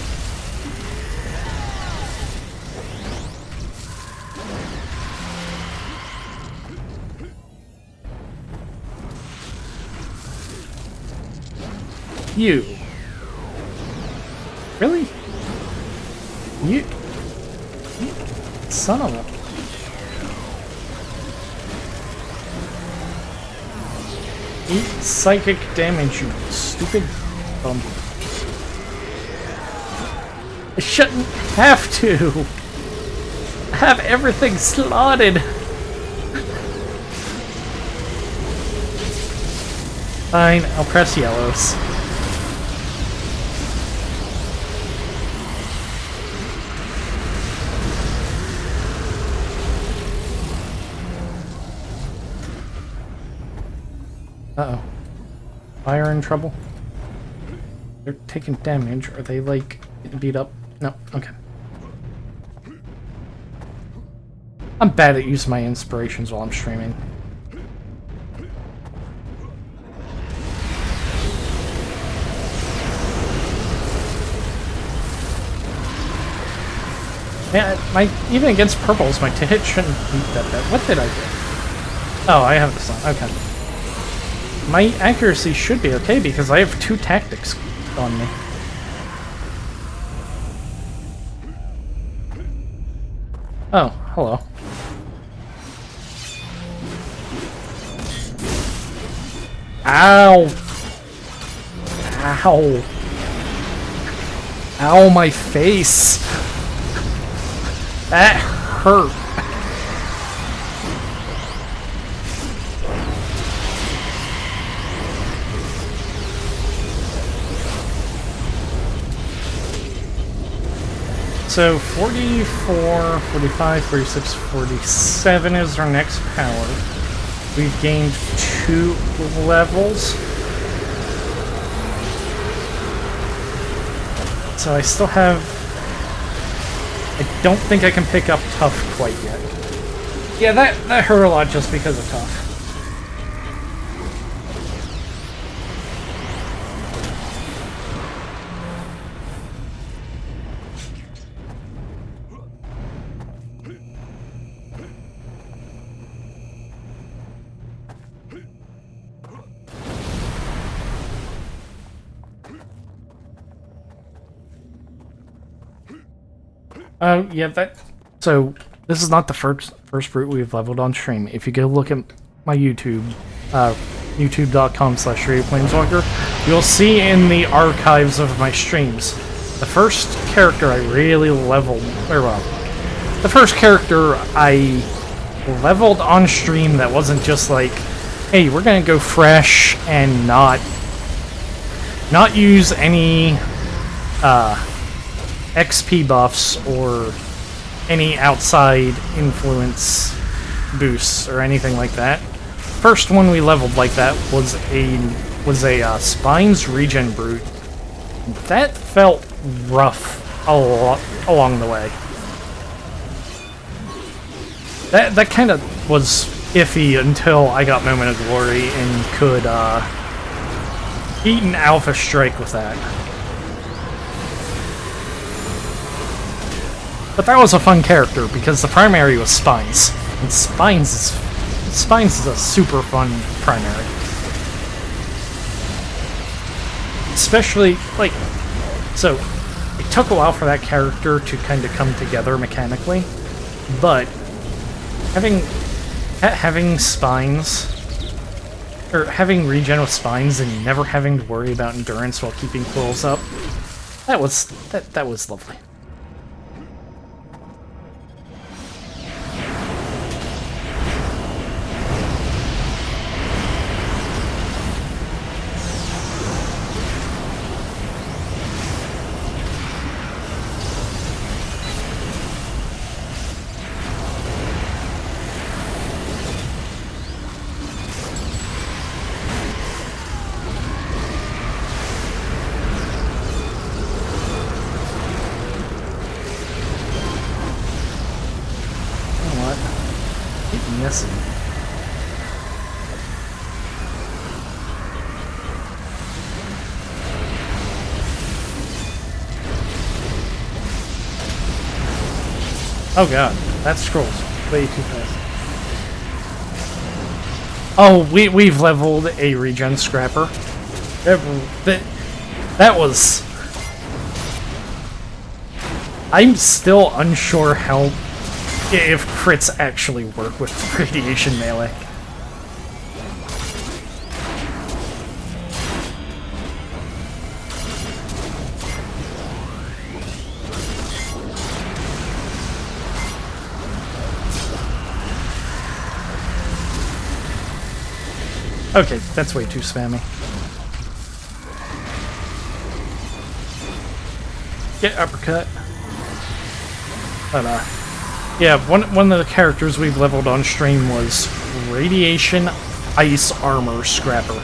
You. Really? You son of a... Eat psychic damage, you stupid bum. I shouldn't have to. Have everything slotted. Fine, I'll press yellows. Uh-oh. Fire in trouble? They're taking damage. Are they, like, getting beat up? No. Okay. I'm bad at using my inspirations while I'm streaming. Even against purples, my hit shouldn't be that bad. What did I do? Oh, I have this on. Okay. My accuracy should be okay because I have 2 tactics on me. Oh, hello. Ow! Ow! Ow, my face! That hurt. So 44, 45, 46, 47 is our next power. We've gained 2 levels. So I still have... I don't think I can pick up Tough quite yet. Yeah, that hurt a lot just because of Tough. Yeah, so this is not the first brute we've leveled on stream. If you go look at my YouTube, youtube.com/RadioPlaneswalker, you'll see in the archives of my streams, the first character I really leveled, the first character I leveled on stream that wasn't just like, hey, we're gonna go fresh and not use any, XP buffs or any outside influence boosts or anything like that. First one we leveled like that was a Spines regen brute. That felt rough along the way. That kind of was iffy until I got Moment of Glory and could eat an Alpha Strike with that. But that was a fun character because the primary was Spines, and Spines is a super fun primary. Especially like, so it took a while for that character to kind of come together mechanically, but having Spines, or having regen with Spines and never having to worry about endurance while keeping quills up, that was lovely. Missing. Oh god, that scrolls way too fast. Oh, we've leveled a regen scrapper. That was... I'm still unsure how... if crits actually work with radiation melee. Okay, that's way too spammy. Get uppercut. But, yeah, one of the characters we've leveled on stream was Radiation Ice Armor Scrapper.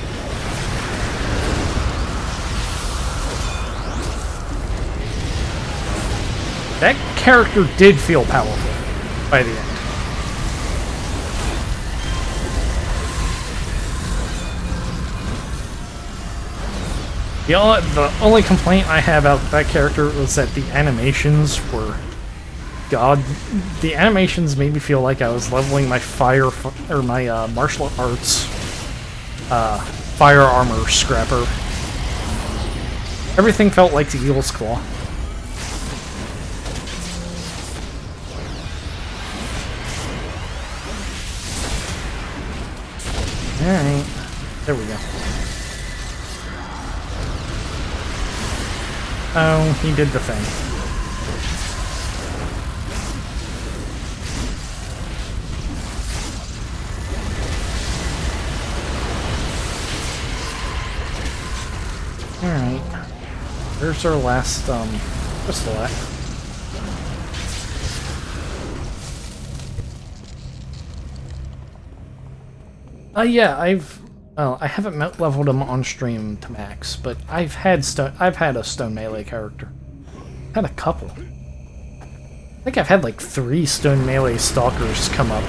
That character did feel powerful by the end. The only complaint I have about that character was that the animations were god, the animations made me feel like I was leveling my my martial arts fire armor scrapper. Everything felt like the Eagle's Claw. Alright, there we go. Oh, he did the thing. Alright. There's our last, crystal at. Yeah, I haven't leveled him on stream to max, but I've had a stone melee character. Had a couple. I think I've had like 3 stone melee stalkers come up.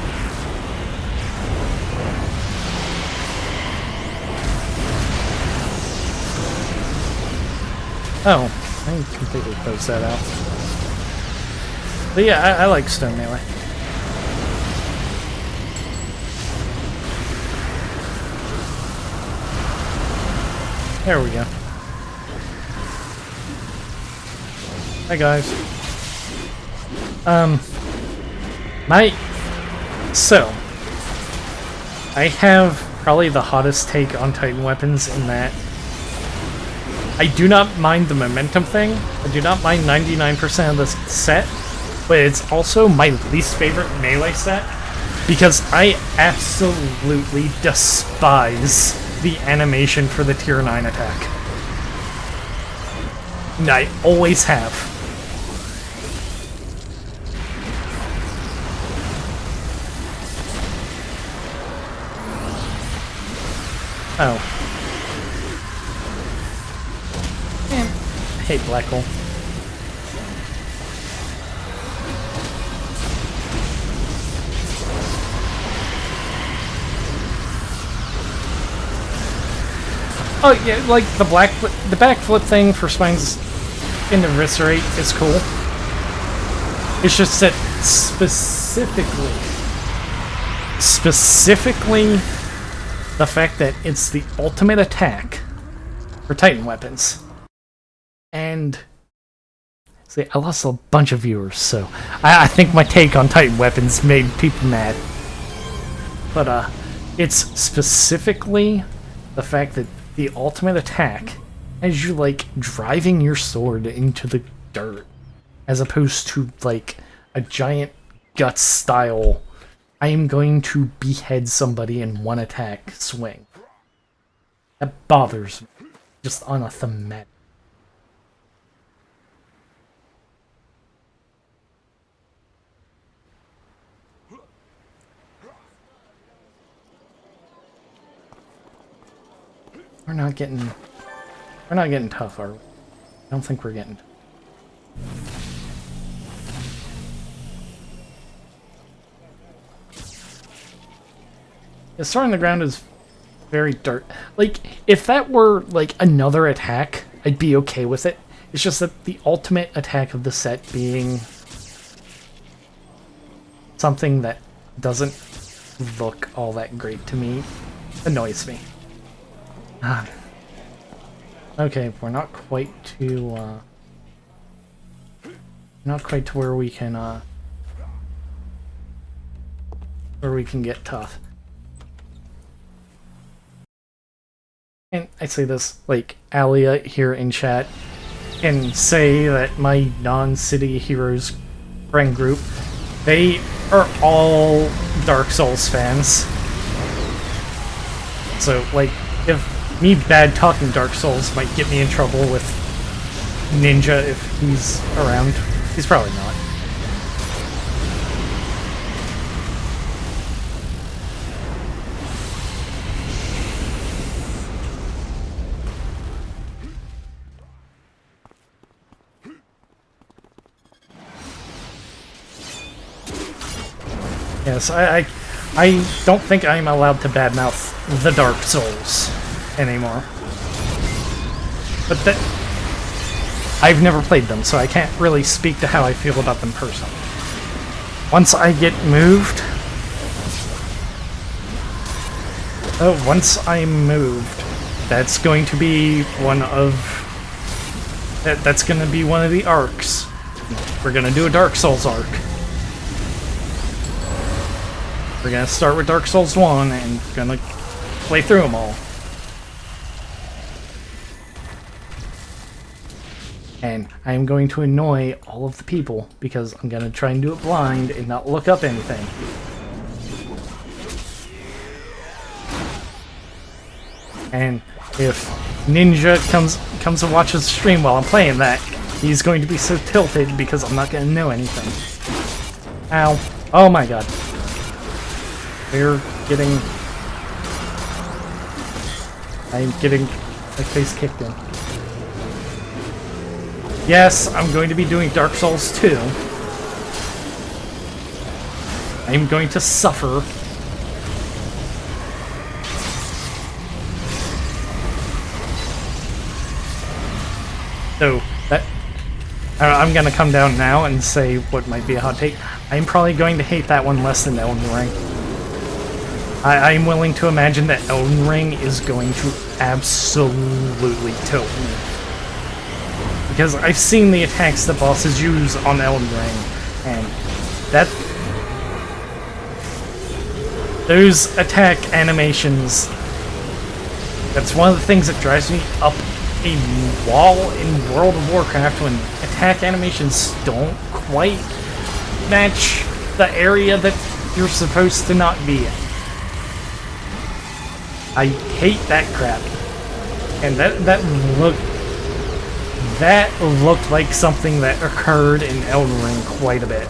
Oh, I completely closed that out. But yeah, I like stone melee. There we go. Hi guys. So I have probably the hottest take on Titan weapons in that I do not mind the momentum thing. I do not mind 99% of the set, but it's also my least favorite melee set because I absolutely despise the animation for the tier 9 attack. And I always have. Oh. Man, I hate black hole. Oh yeah, like the backflip thing for Spine's in Eviscerate is cool. It's just that specifically the fact that it's the ultimate attack for Titan weapons. And see, I lost a bunch of viewers, so I think my take on Titan weapons made people mad. But it's specifically the fact that the ultimate attack has you like driving your sword into the dirt, as opposed to like a giant guts style, I am going to behead somebody in one attack swing. That bothers me, just on a thematic. We're not getting tough, are we? I don't think we're getting. The sword on the ground is very dirt. Like, if that were like another attack, I'd be okay with it. It's just that the ultimate attack of the set being something that doesn't look all that great to me annoys me. Okay, we're not quite to where we can get tough. And I say this, like, Alia here in chat can say that my non-City Heroes friend group, they are all Dark Souls fans. So, like, if me bad talking Dark Souls might get me in trouble with Ninja if he's around. He's probably not. Yes, I don't think I'm allowed to badmouth the Dark Souls anymore. But I've never played them, so I can't really speak to how I feel about them personally. once I get moved... Oh, once I'm moved, that's going to be one of... That's going to be one of the arcs. We're going to do a Dark Souls arc. We're going to start with Dark Souls 1 and going to play through them all. And I'm going to annoy all of the people because I'm going to try and do it blind and not look up anything. And if Ninja comes and watches the stream while I'm playing that, he's going to be so tilted because I'm not going to know anything. Ow. Oh my god. We're getting... I'm getting my face kicked in. Yes, I'm going to be doing Dark Souls 2. I'm going to suffer. So, I'm gonna come down now and say what might be a hot take. I'm probably going to hate that one less than Elden Ring. I'm willing to imagine that Elden Ring is going to absolutely tilt me. Because I've seen the attacks that bosses use on Elden Ring, and those attack animations, that's one of the things that drives me up a wall in World of Warcraft when attack animations don't quite match the area that you're supposed to not be in. I hate that crap. And that looked like something that occurred in Elden Ring quite a bit.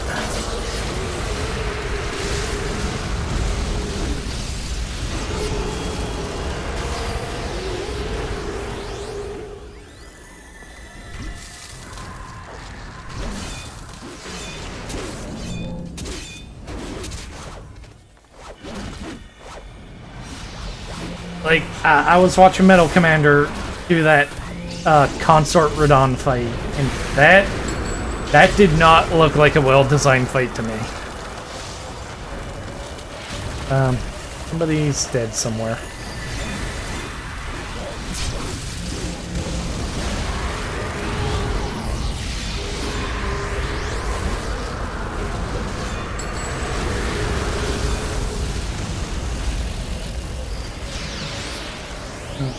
Like, I was watching Metal Commander do that Consort Radon fight, and that did not look like a well-designed fight to me. Somebody's dead somewhere.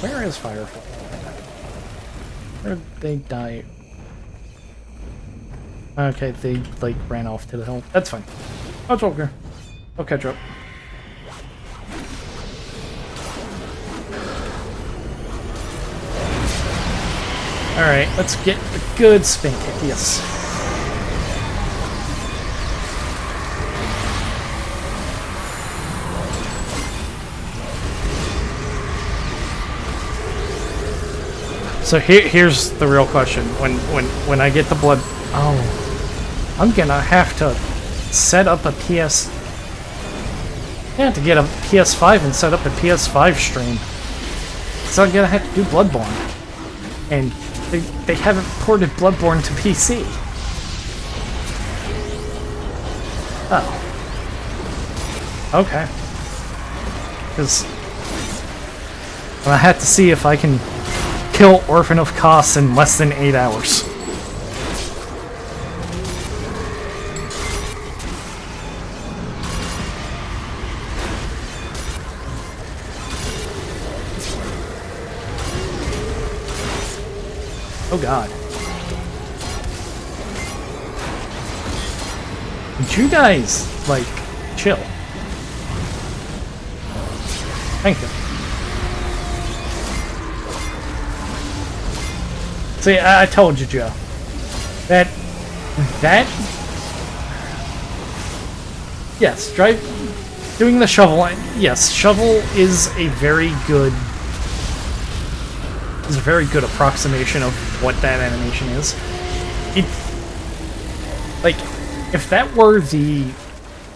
Where is Firefly? Where did they die? Okay, they, like, ran off to the hill. That's fine. I'll talk her. I'll catch up. Alright, let's get a good spin kick, yes. So here's the real question. When I get the blood... Oh. I'm gonna have to set up a PS... I have to get a PS5 and set up a PS5 stream. So I'm gonna have to do Bloodborne. And they haven't ported Bloodborne to PC. Oh. Okay. Because... I have to see if I can kill Orphan of Kos in less than 8 hours. Oh god. Would you guys, like, chill? Thank you. See, I told you, Joe. That... Yes, doing the shovel... Yes, shovel is a very good... is a very good approximation of what that animation is. It... Like, if that were the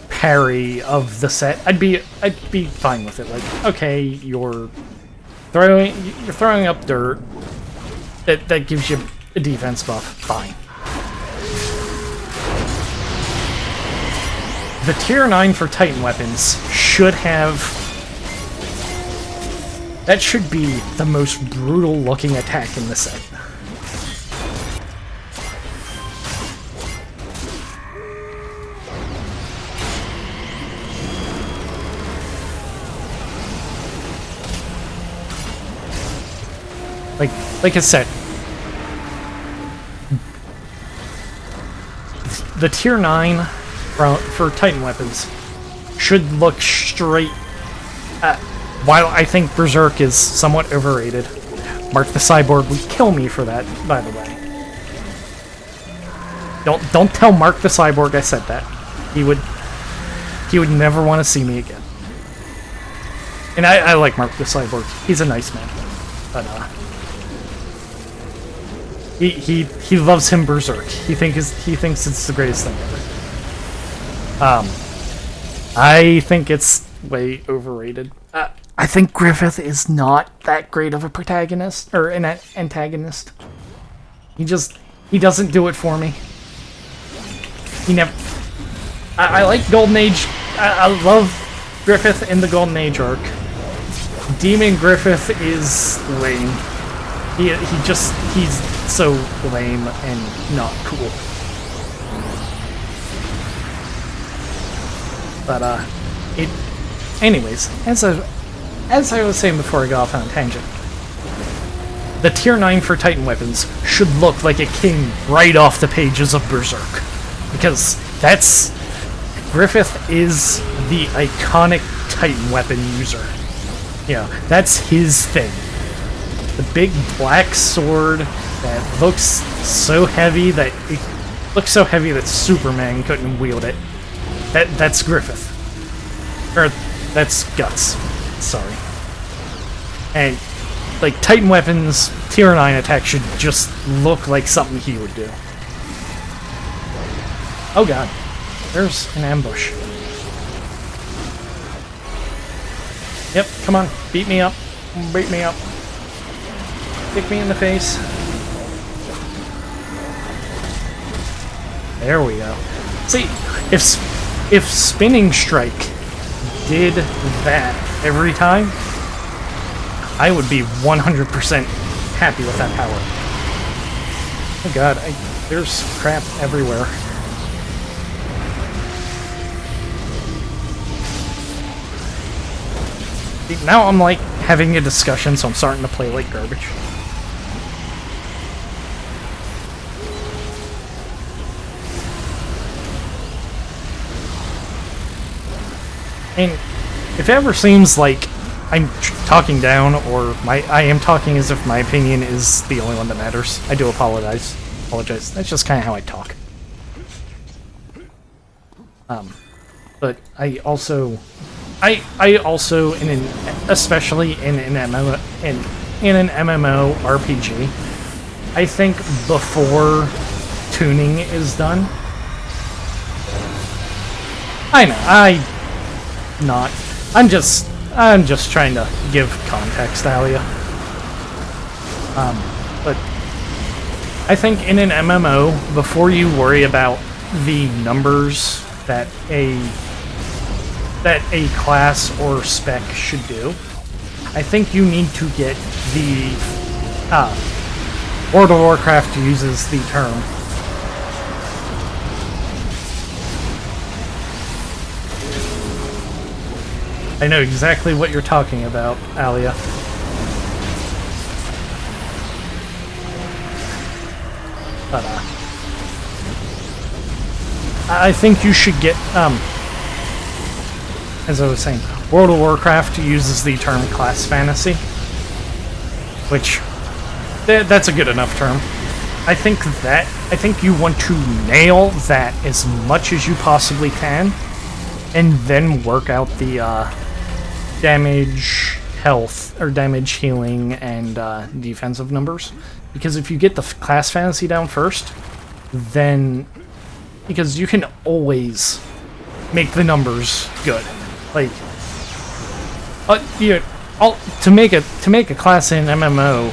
parry of the set, I'd be fine with it. Like, okay, you're throwing up dirt. That gives you a defense buff. Fine. the tier 9 for Titan weapons should have... That should be the most brutal looking attack in the set. Like I said, the tier 9 for Titan weapons should look straight at, while I think Berserk is somewhat overrated. Mark the Cyborg would kill me for that, by the way. Don't tell Mark the Cyborg I said that. He would never want to see me again. And I like Mark the Cyborg. He's a nice man. But he loves him Berserk. He thinks it's the greatest thing ever. I think it's way overrated. I think Griffith is not that great of a protagonist or an antagonist. He doesn't do it for me. He never. I like Golden Age. I love Griffith in the Golden Age arc. Demon Griffith is lame. He's so lame and not cool. But anyways, as I was saying before I got off on a tangent, the tier 9 for Titan weapons should look like it came right off the pages of Berserk, because Griffith is the iconic Titan weapon user. Yeah, that's his thing. The big black sword that looks so heavy that Superman couldn't wield it. That's Griffith. Or that's Guts. Sorry. And like Titan weapons, tier 9 attack should just look like something he would do. Oh god. There's an ambush. Yep, come on. Beat me up. Beat me up. Kick me in the face. There we go. See, if Spinning Strike did that every time, I would be 100% happy with that power. Oh god, there's crap everywhere. See, now I'm like having a discussion, so I'm starting to play like garbage. And if it ever seems like I'm talking down, or I am talking as if my opinion is the only one that matters, I do apologize. That's just kind of how I talk. But I also, especially in an MMO RPG, I think before tuning is done. I know, I'm just trying to give context, Alia. But I think in an MMO, before you worry about the numbers that a class or spec should do, I think you need to get the World of Warcraft uses the term I know exactly what you're talking about, Alia. But, I think you should get, as I was saying, World of Warcraft uses the term class fantasy, which, that's a good enough term. I think you want to nail that as much as you possibly can, and then work out the, damage, health, or damage, healing, and defensive numbers. Because if you get the class fantasy down first, then... Because you can always make the numbers good. Like... to make a class in MMO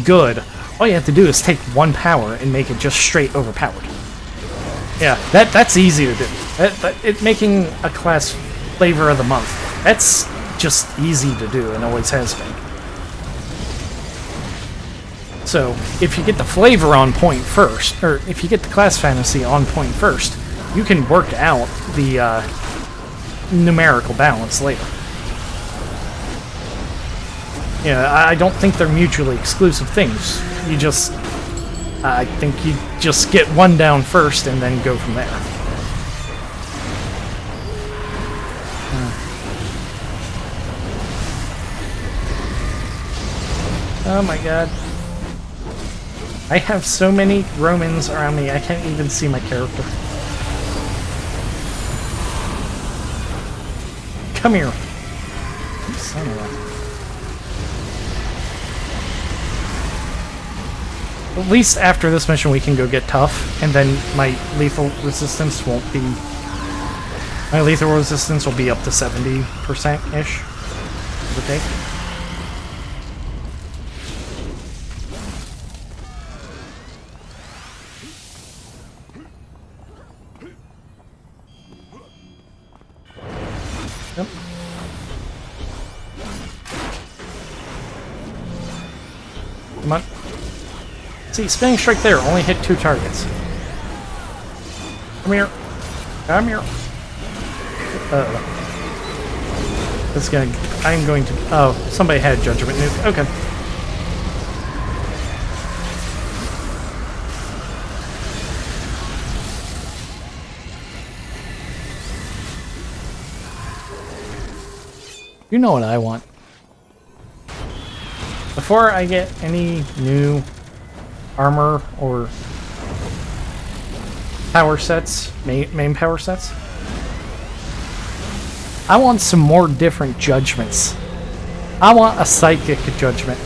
good, all you have to do is take one power and make it just straight overpowered. Yeah, that's easy to do. It making a class flavor of the month. That's just easy to do and always has been. So, if you get the flavor on point first, or if you get the class fantasy on point first, you can work out the numerical balance later. Yeah, I don't think they're mutually exclusive things. You just... I think you just get one down first and then go from there. Oh my god. I have so many Romans around me, I can't even see my character. Come here. Son of a... At least after this mission we can go get tough, and then my lethal resistance won't be... My lethal resistance will be up to 70%-ish. Okay. Yep. Come on. See, spinning strike there only hit 2 targets. Come here. Come here. This guy. I'm going to. Oh, somebody had judgment nuke. Okay. You know what I want. Before I get any new armor or power sets, main power sets, I want some more different judgments. I want a psychic judgment.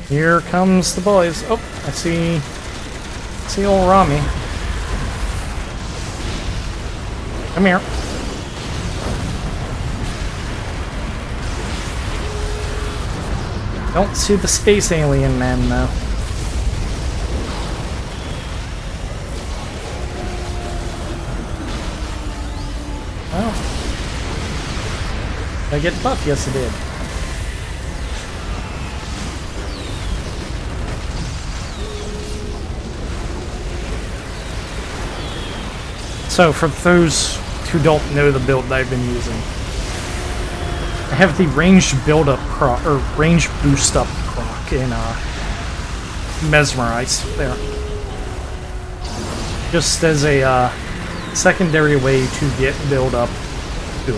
Here comes the boys. Oh, I see old Rami. Come here. Don't see the space alien man, though. Oh. Did I get buff? Yes, I did. So, for those who don't know the build that I've been using, I have the ranged build-up proc, or range boost-up proc in Mesmerize there. Just as a secondary way to get build-up to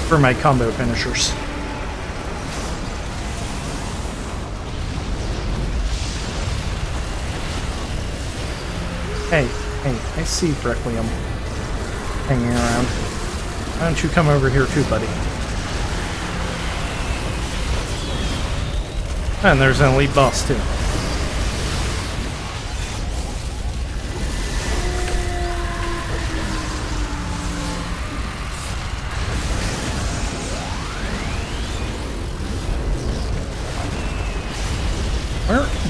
for my combo finishers. Hey. Hey, I see Requiem hanging around. Why don't you come over here too, buddy? And there's an elite boss too.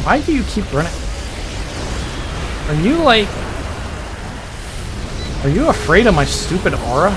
Why do you keep running? Are you like... Are you afraid of my stupid aura?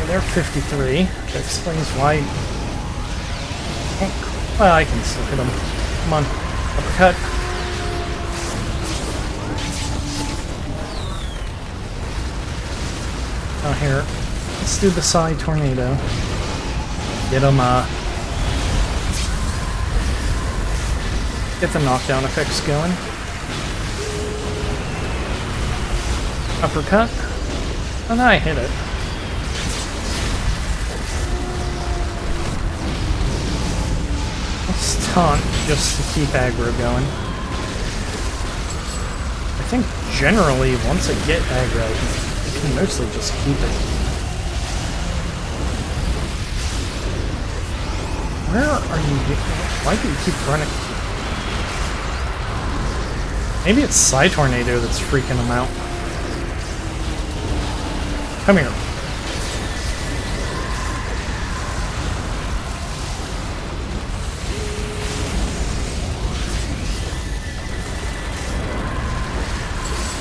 They're 53. That explains why... Well, I can still hit them. Come on. Uppercut. Oh, here. Let's do the side tornado. Get them, Get the knockdown effects going. Uppercut. And I hit it. Let's taunt just to keep aggro going. I think generally once I get aggro, I can mostly just keep it. Where are you? Why do you keep running? Maybe it's Psy Tornado that's freaking them out. Come here.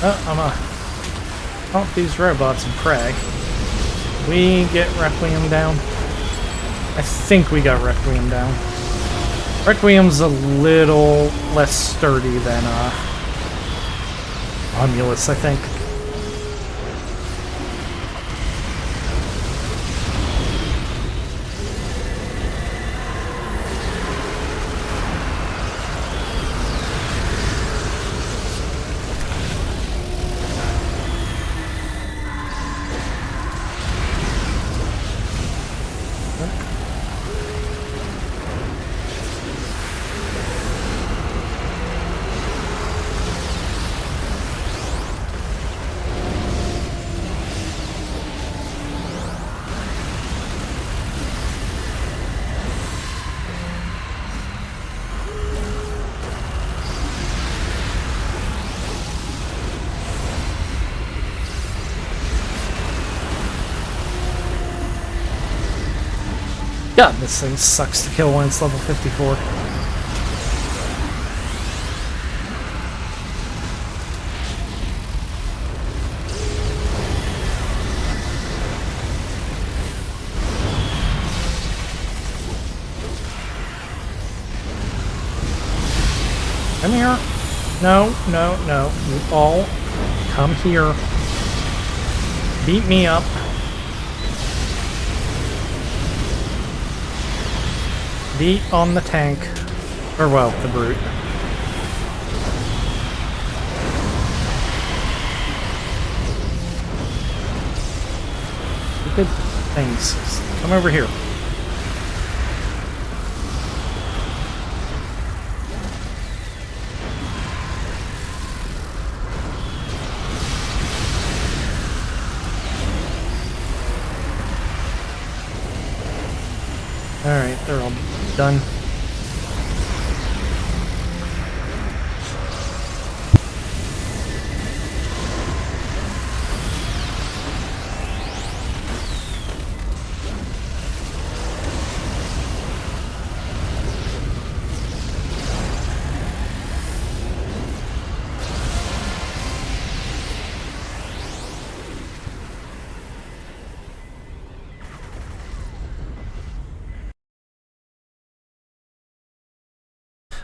I'm gonna pump these robots and pray. We get Requiem down. I think we got Requiem down. Requiem's a little less sturdy than Romulus, I think. God, this thing sucks to kill when it's level 54. Come here. No, no, no. You all come here. Beat me up. Beat on the tank. Or, well, the brute. Good things. Come over here. Alright, they're all done.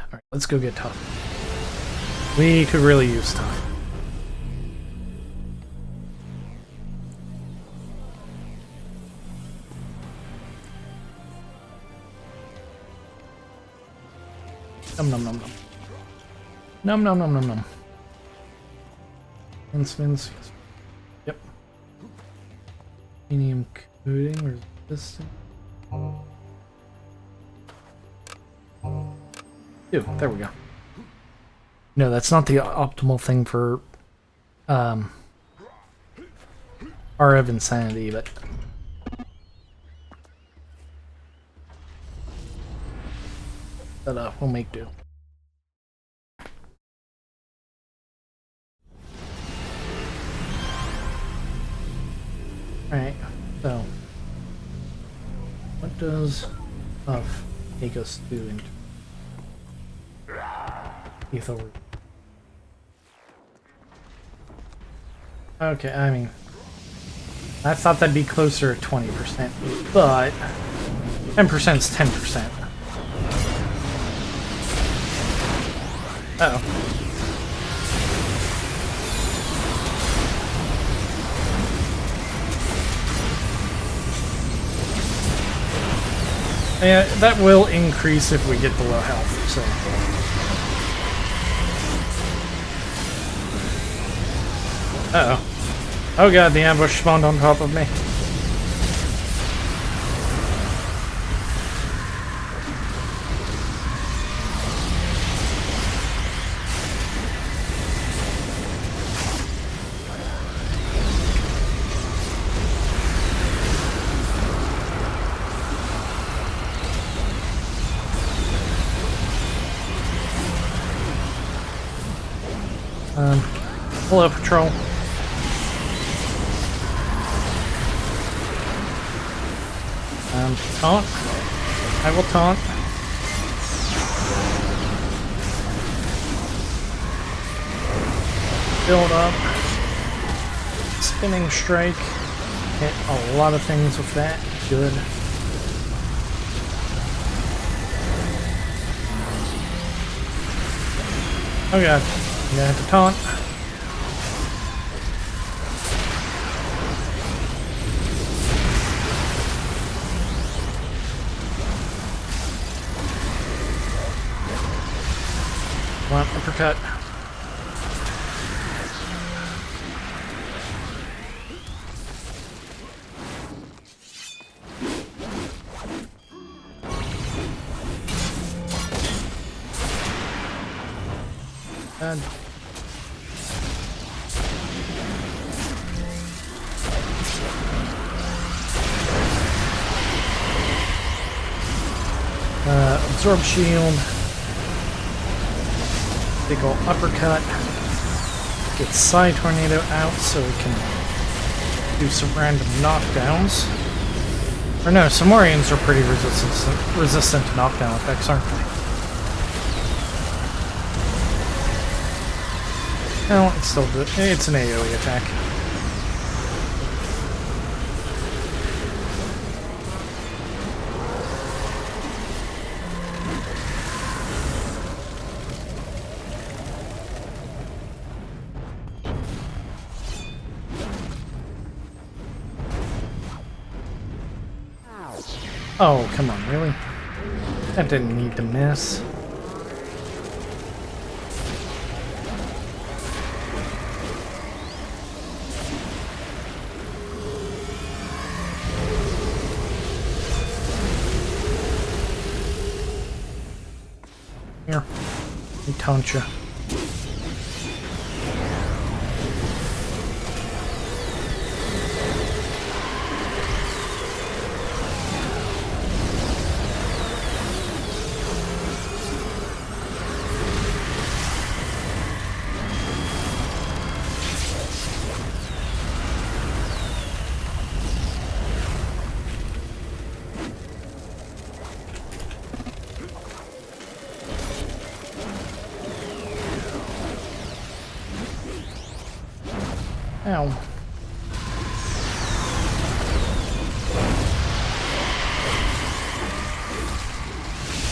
Alright, let's go get tough. We could really use tough. Num num num num. Num num num num num. Spins. Yep. Medium coating resistant. Ew, there we go. No, that's not the optimal thing for R of Insanity, but we'll make do. Alright, so what does Puff take us to into Ether? Okay, I mean, I thought that'd be closer to 20%, but 10% is 10%. Uh-oh. Yeah, that will increase if we get below health, so. Uh-oh. Oh god, the ambush spawned on top of me. Hello, patrol. Taunt. I will taunt. Build up. Spinning strike. Hit a lot of things with that. Good. Oh god. I'm gonna have to taunt. Come on, uppercut. God. Absorb shield. Big ol' uppercut. Get Psy Tornado out so we can do some random knockdowns. Or no, Samorians are pretty resistant to knockdown effects, aren't they? No, it's still good. It's an AoE attack. Oh, come on, really? That didn't need to miss. Here, let me taunt you. Ow.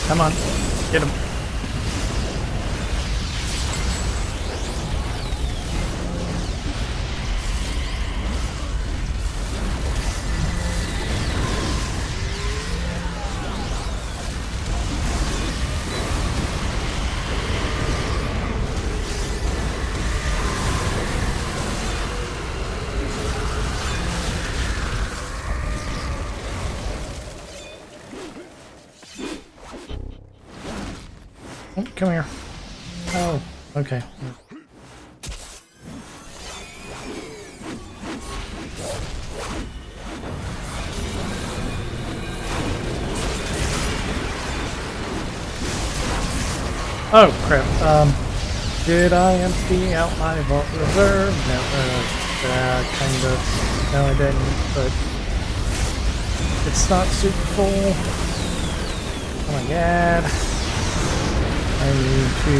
Come on, get him. Oh, come here. Oh, okay. Oh, crap. Did I empty out my vault reserve? No, kind of. No, I didn't, but it's not super full. Oh my god. I need to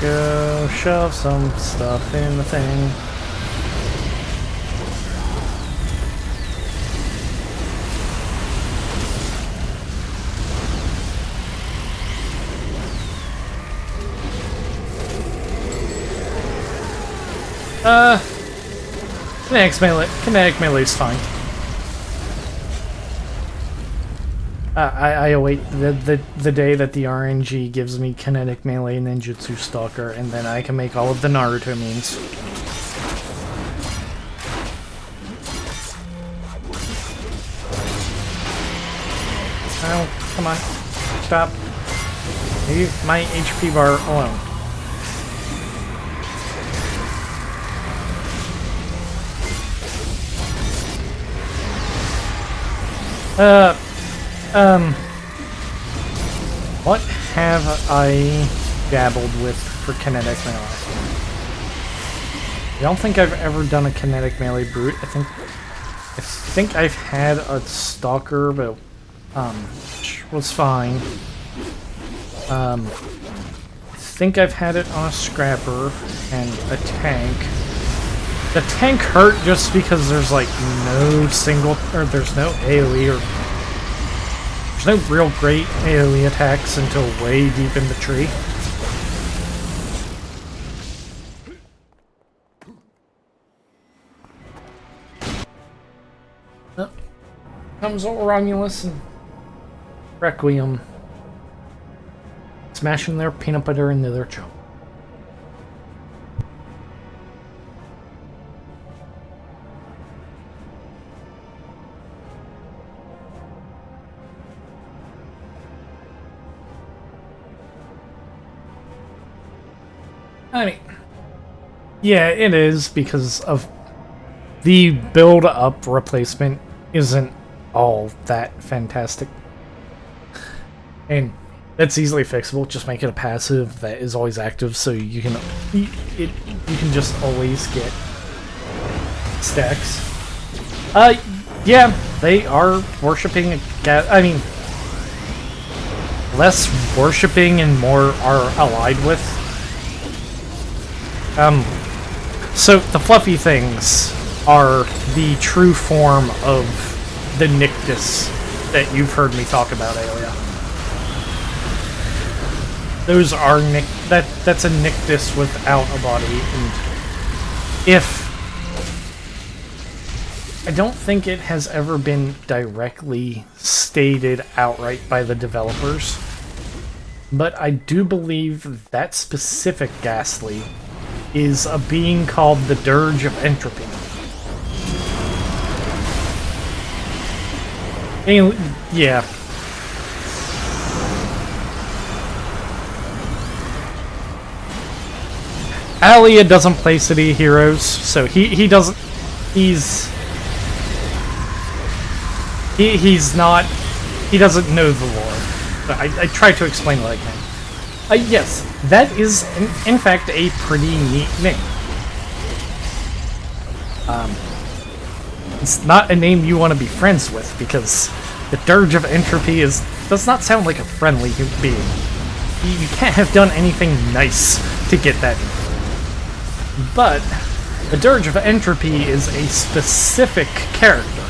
go shove some stuff in the thing. Kinetic melee's fine. I await the day that the RNG gives me kinetic melee ninjutsu stalker, and then I can make all of the Naruto memes. Oh, come on. Stop. Leave my HP bar alone. What have I dabbled with for kinetic melee? I don't think I've ever done a kinetic melee brute. I think I've had a stalker, but which was fine. I think I've had it on a scrapper and a tank. The tank hurt just because there's like there's no AoE or there's no real great AoE attacks until way deep in the tree. Oh, comes old Romulus and Requiem, smashing their peanut butter into their choke. I mean, yeah, it is because of the build-up replacement isn't all that fantastic. And that's easily fixable. Just make it a passive that is always active, so you can just always get stacks. Yeah, they are worshipping I mean, less worshipping and more are allied with. So the fluffy things are the true form of the Nictus that you've heard me talk about earlier. Those are that's a Nictus without a body, and I don't think it has ever been directly stated outright by the developers, but I do believe that specific Ghastly is a being called the Dirge of Entropy. And, yeah. Alia doesn't play City Heroes, so he doesn't... He's not... He doesn't know the lore. But I try to explain what I can. Yes, that is, in fact, a pretty neat name. It's not a name you want to be friends with, because the Dirge of Entropy does not sound like a friendly being. You can't have done anything nice to get that name. But the Dirge of Entropy is a specific character.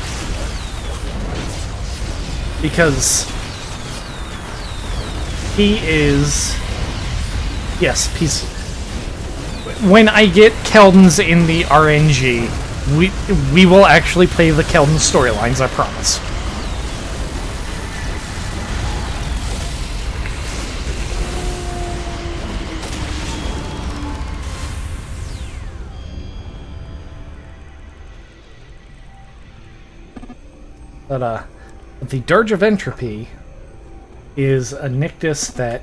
Because he is... Yes, when I get Keldons in the RNG, we will actually play the Keldon storylines, I promise. But the Dirge of Entropy is a Nictus that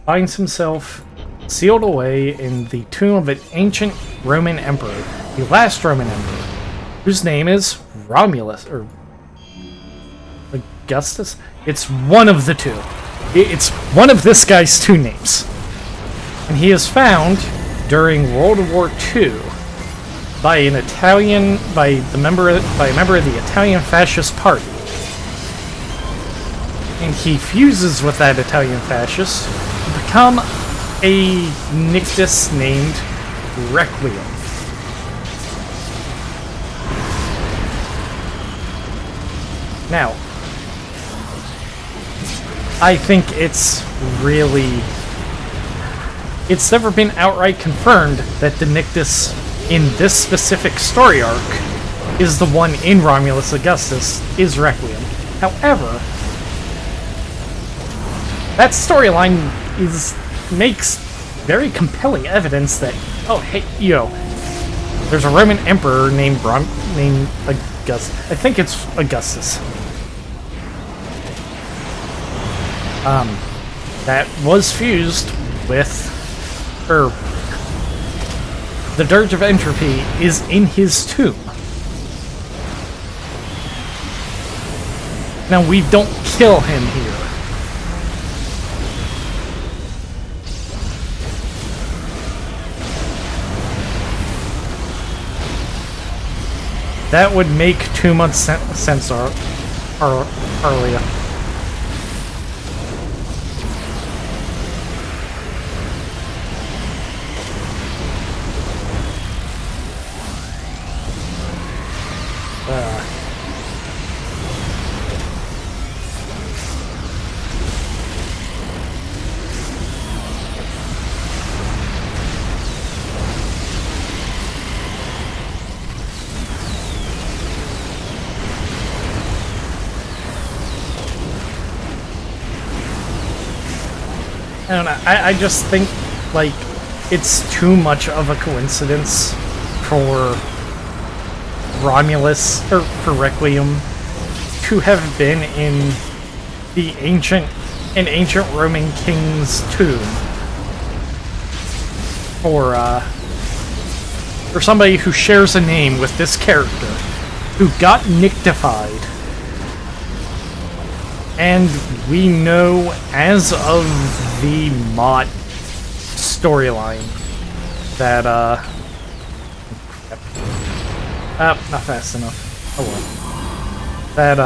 finds himself sealed away in the tomb of an ancient Roman emperor, the last Roman emperor, whose name is Romulus, or Augustus? It's one of the two. It's one of this guy's two names. And he is found during World War II by a member of the Italian Fascist Party. And he fuses with that Italian fascist to become a Nictus named Requiem. Now, I think it's never been outright confirmed that the Nictus in this specific story arc is the one in Romulus Augustus is Requiem. However, that storyline makes very compelling evidence that, oh hey, there's a Roman emperor named Augustus. I think it's Augustus. that was fused with, or the Dirge of Entropy is in his tomb. Now we don't kill him here. That would make too much sense, Arlia. I don't know, I just think, like, it's too much of a coincidence for Romulus, or for Requiem, to have been in the ancient Roman king's tomb. For somebody who shares a name with this character, who got nictified. And we know, as of the Mott storyline, that, not fast enough. Oh well. That,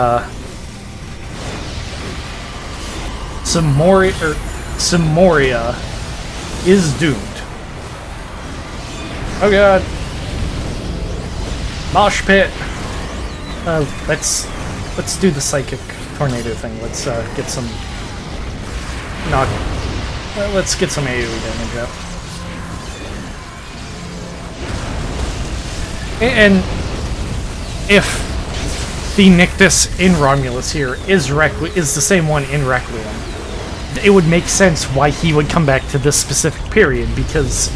Simoria is doomed. Oh god. Mosh pit! Let's do the psychic tornado thing. Let's get some let's get some AoE damage out. And if the Nictus in Romulus here is the same one in Requiem, it would make sense why he would come back to this specific period, because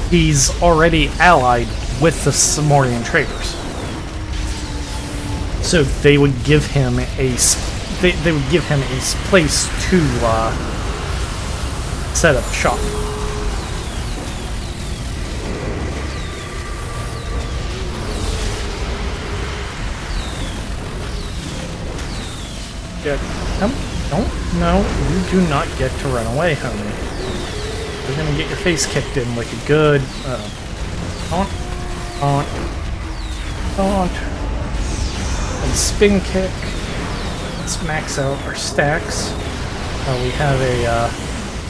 he's already allied with the Simorian traders. So they would give him a place to set up shop. No, you do not get to run away, homie. You're gonna get your face kicked in like a good taunt. And spin kick. Let's max out our stacks. We have a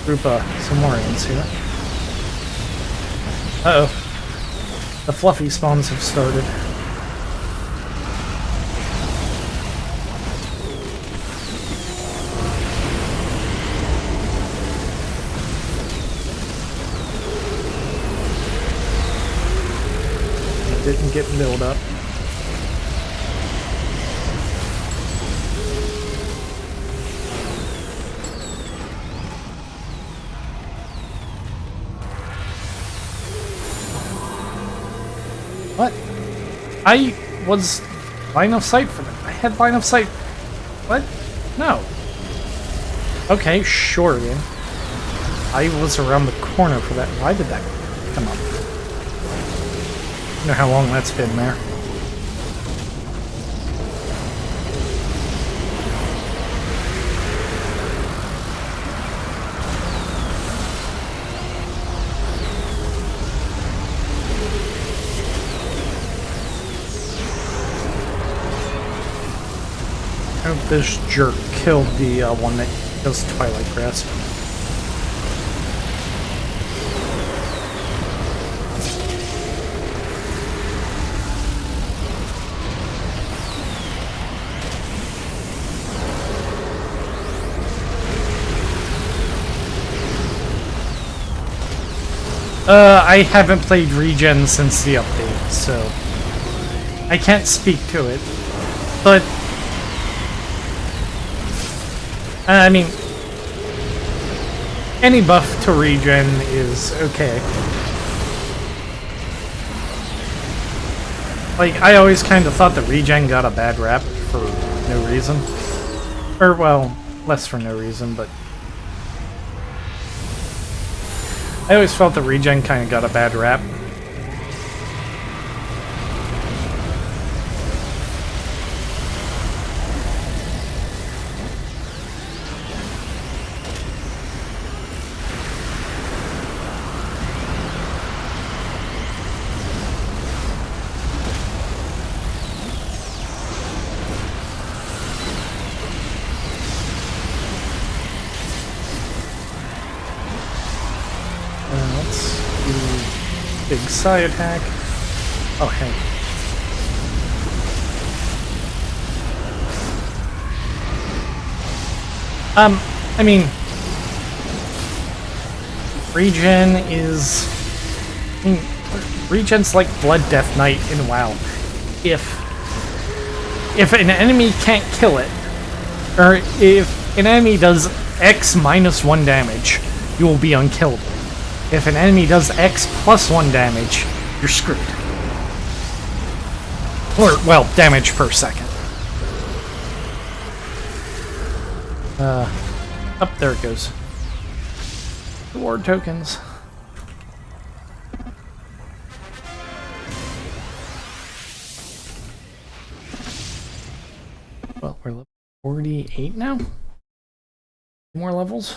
group of Simorians here. Uh-oh. The fluffy spawns have started. It didn't get milled up. What? I was line of sight for them. I had line of sight. What? No. Okay, sure then. I was around the corner for that. Why did that come up? I don't know how long that's been there. I hope this jerk killed the one that does Twilight Grasp. I haven't played Regen since the update, so I can't speak to it. But I mean, any buff to Regen is okay. Like, I always kind of thought that Regen got a bad rap for no reason. Or, well, less for no reason, but I always felt the regen kind of got a bad rap. Big side attack. Oh, hey. I mean, regen is... I mean, regen's like Blood Death Knight in WoW. If an enemy can't kill it, or if an enemy does X minus 1 damage, you will be unkillable. If an enemy does X plus 1 damage, you're screwed. Or, well, damage per second. Up there it goes. Reward tokens. Well, we're level 48 now? 2 more levels?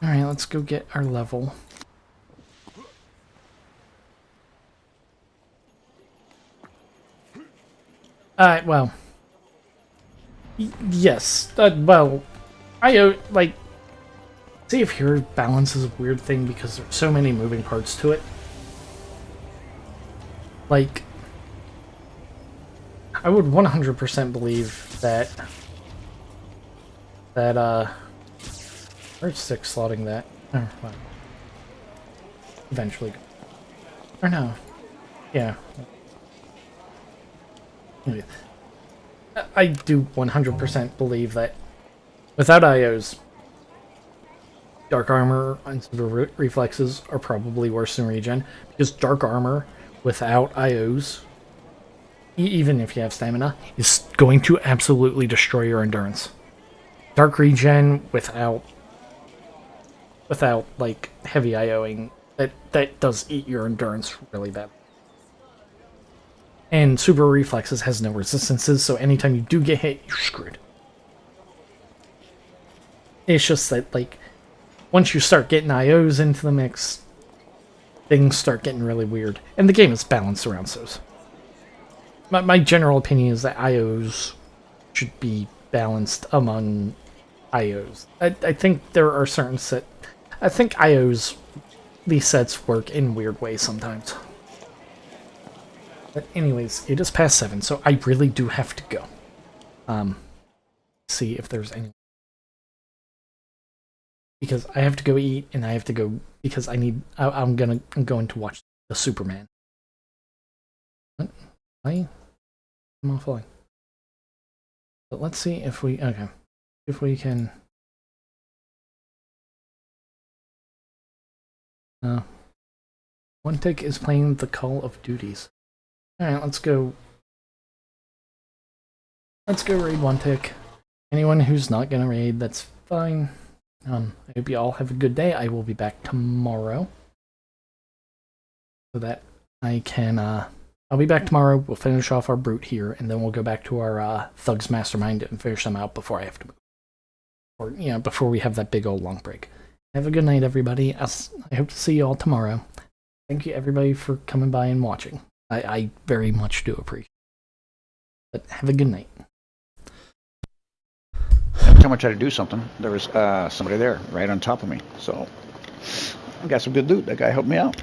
Alright, let's go get our level. Well. Yes. Well, like, see if here balance is a weird thing because there's so many moving parts to it. Like, I would 100% believe that, where's 6 slotting that? Oh, well. Eventually. Or no. Yeah. I do 100% believe that without IOs, Dark Armor and Super Reflexes are probably worse than Regen, because Dark Armor without IOs, even if you have stamina, is going to absolutely destroy your endurance. Dark Regen without like heavy IOing, that does eat your endurance really bad. And Super Reflexes has no resistances, so anytime you do get hit, you're screwed. It's just that, like, once you start getting IOs into the mix, things start getting really weird. And the game is balanced around those. My general opinion is that IOs should be balanced among IOs. I think there are certain I think IOs, these sets work in weird ways sometimes. But anyways, it is past 7, so I really do have to go. See if there's any... Because I have to go eat, and I have to go... Because I'm going to watch the Superman. What? I'm offline. But let's see if we... Okay. If we can... One Tick is playing the Call of Duties. Alright, let's go. Let's go raid One Tick. Anyone who's not gonna raid, that's fine. I hope you all have a good day. I will be back tomorrow. So that I can, I'll be back tomorrow. We'll finish off our brute here, and then we'll go back to our, Thugs Mastermind and finish them out before I have to move. Or, you know, before we have that big old long break. Have a good night, everybody. I hope to see you all tomorrow. Thank you, everybody, for coming by and watching. I very much do appreciate it. But have a good night. Every time I tried to do something, there was somebody there right on top of me. So I got some good loot. That guy helped me out.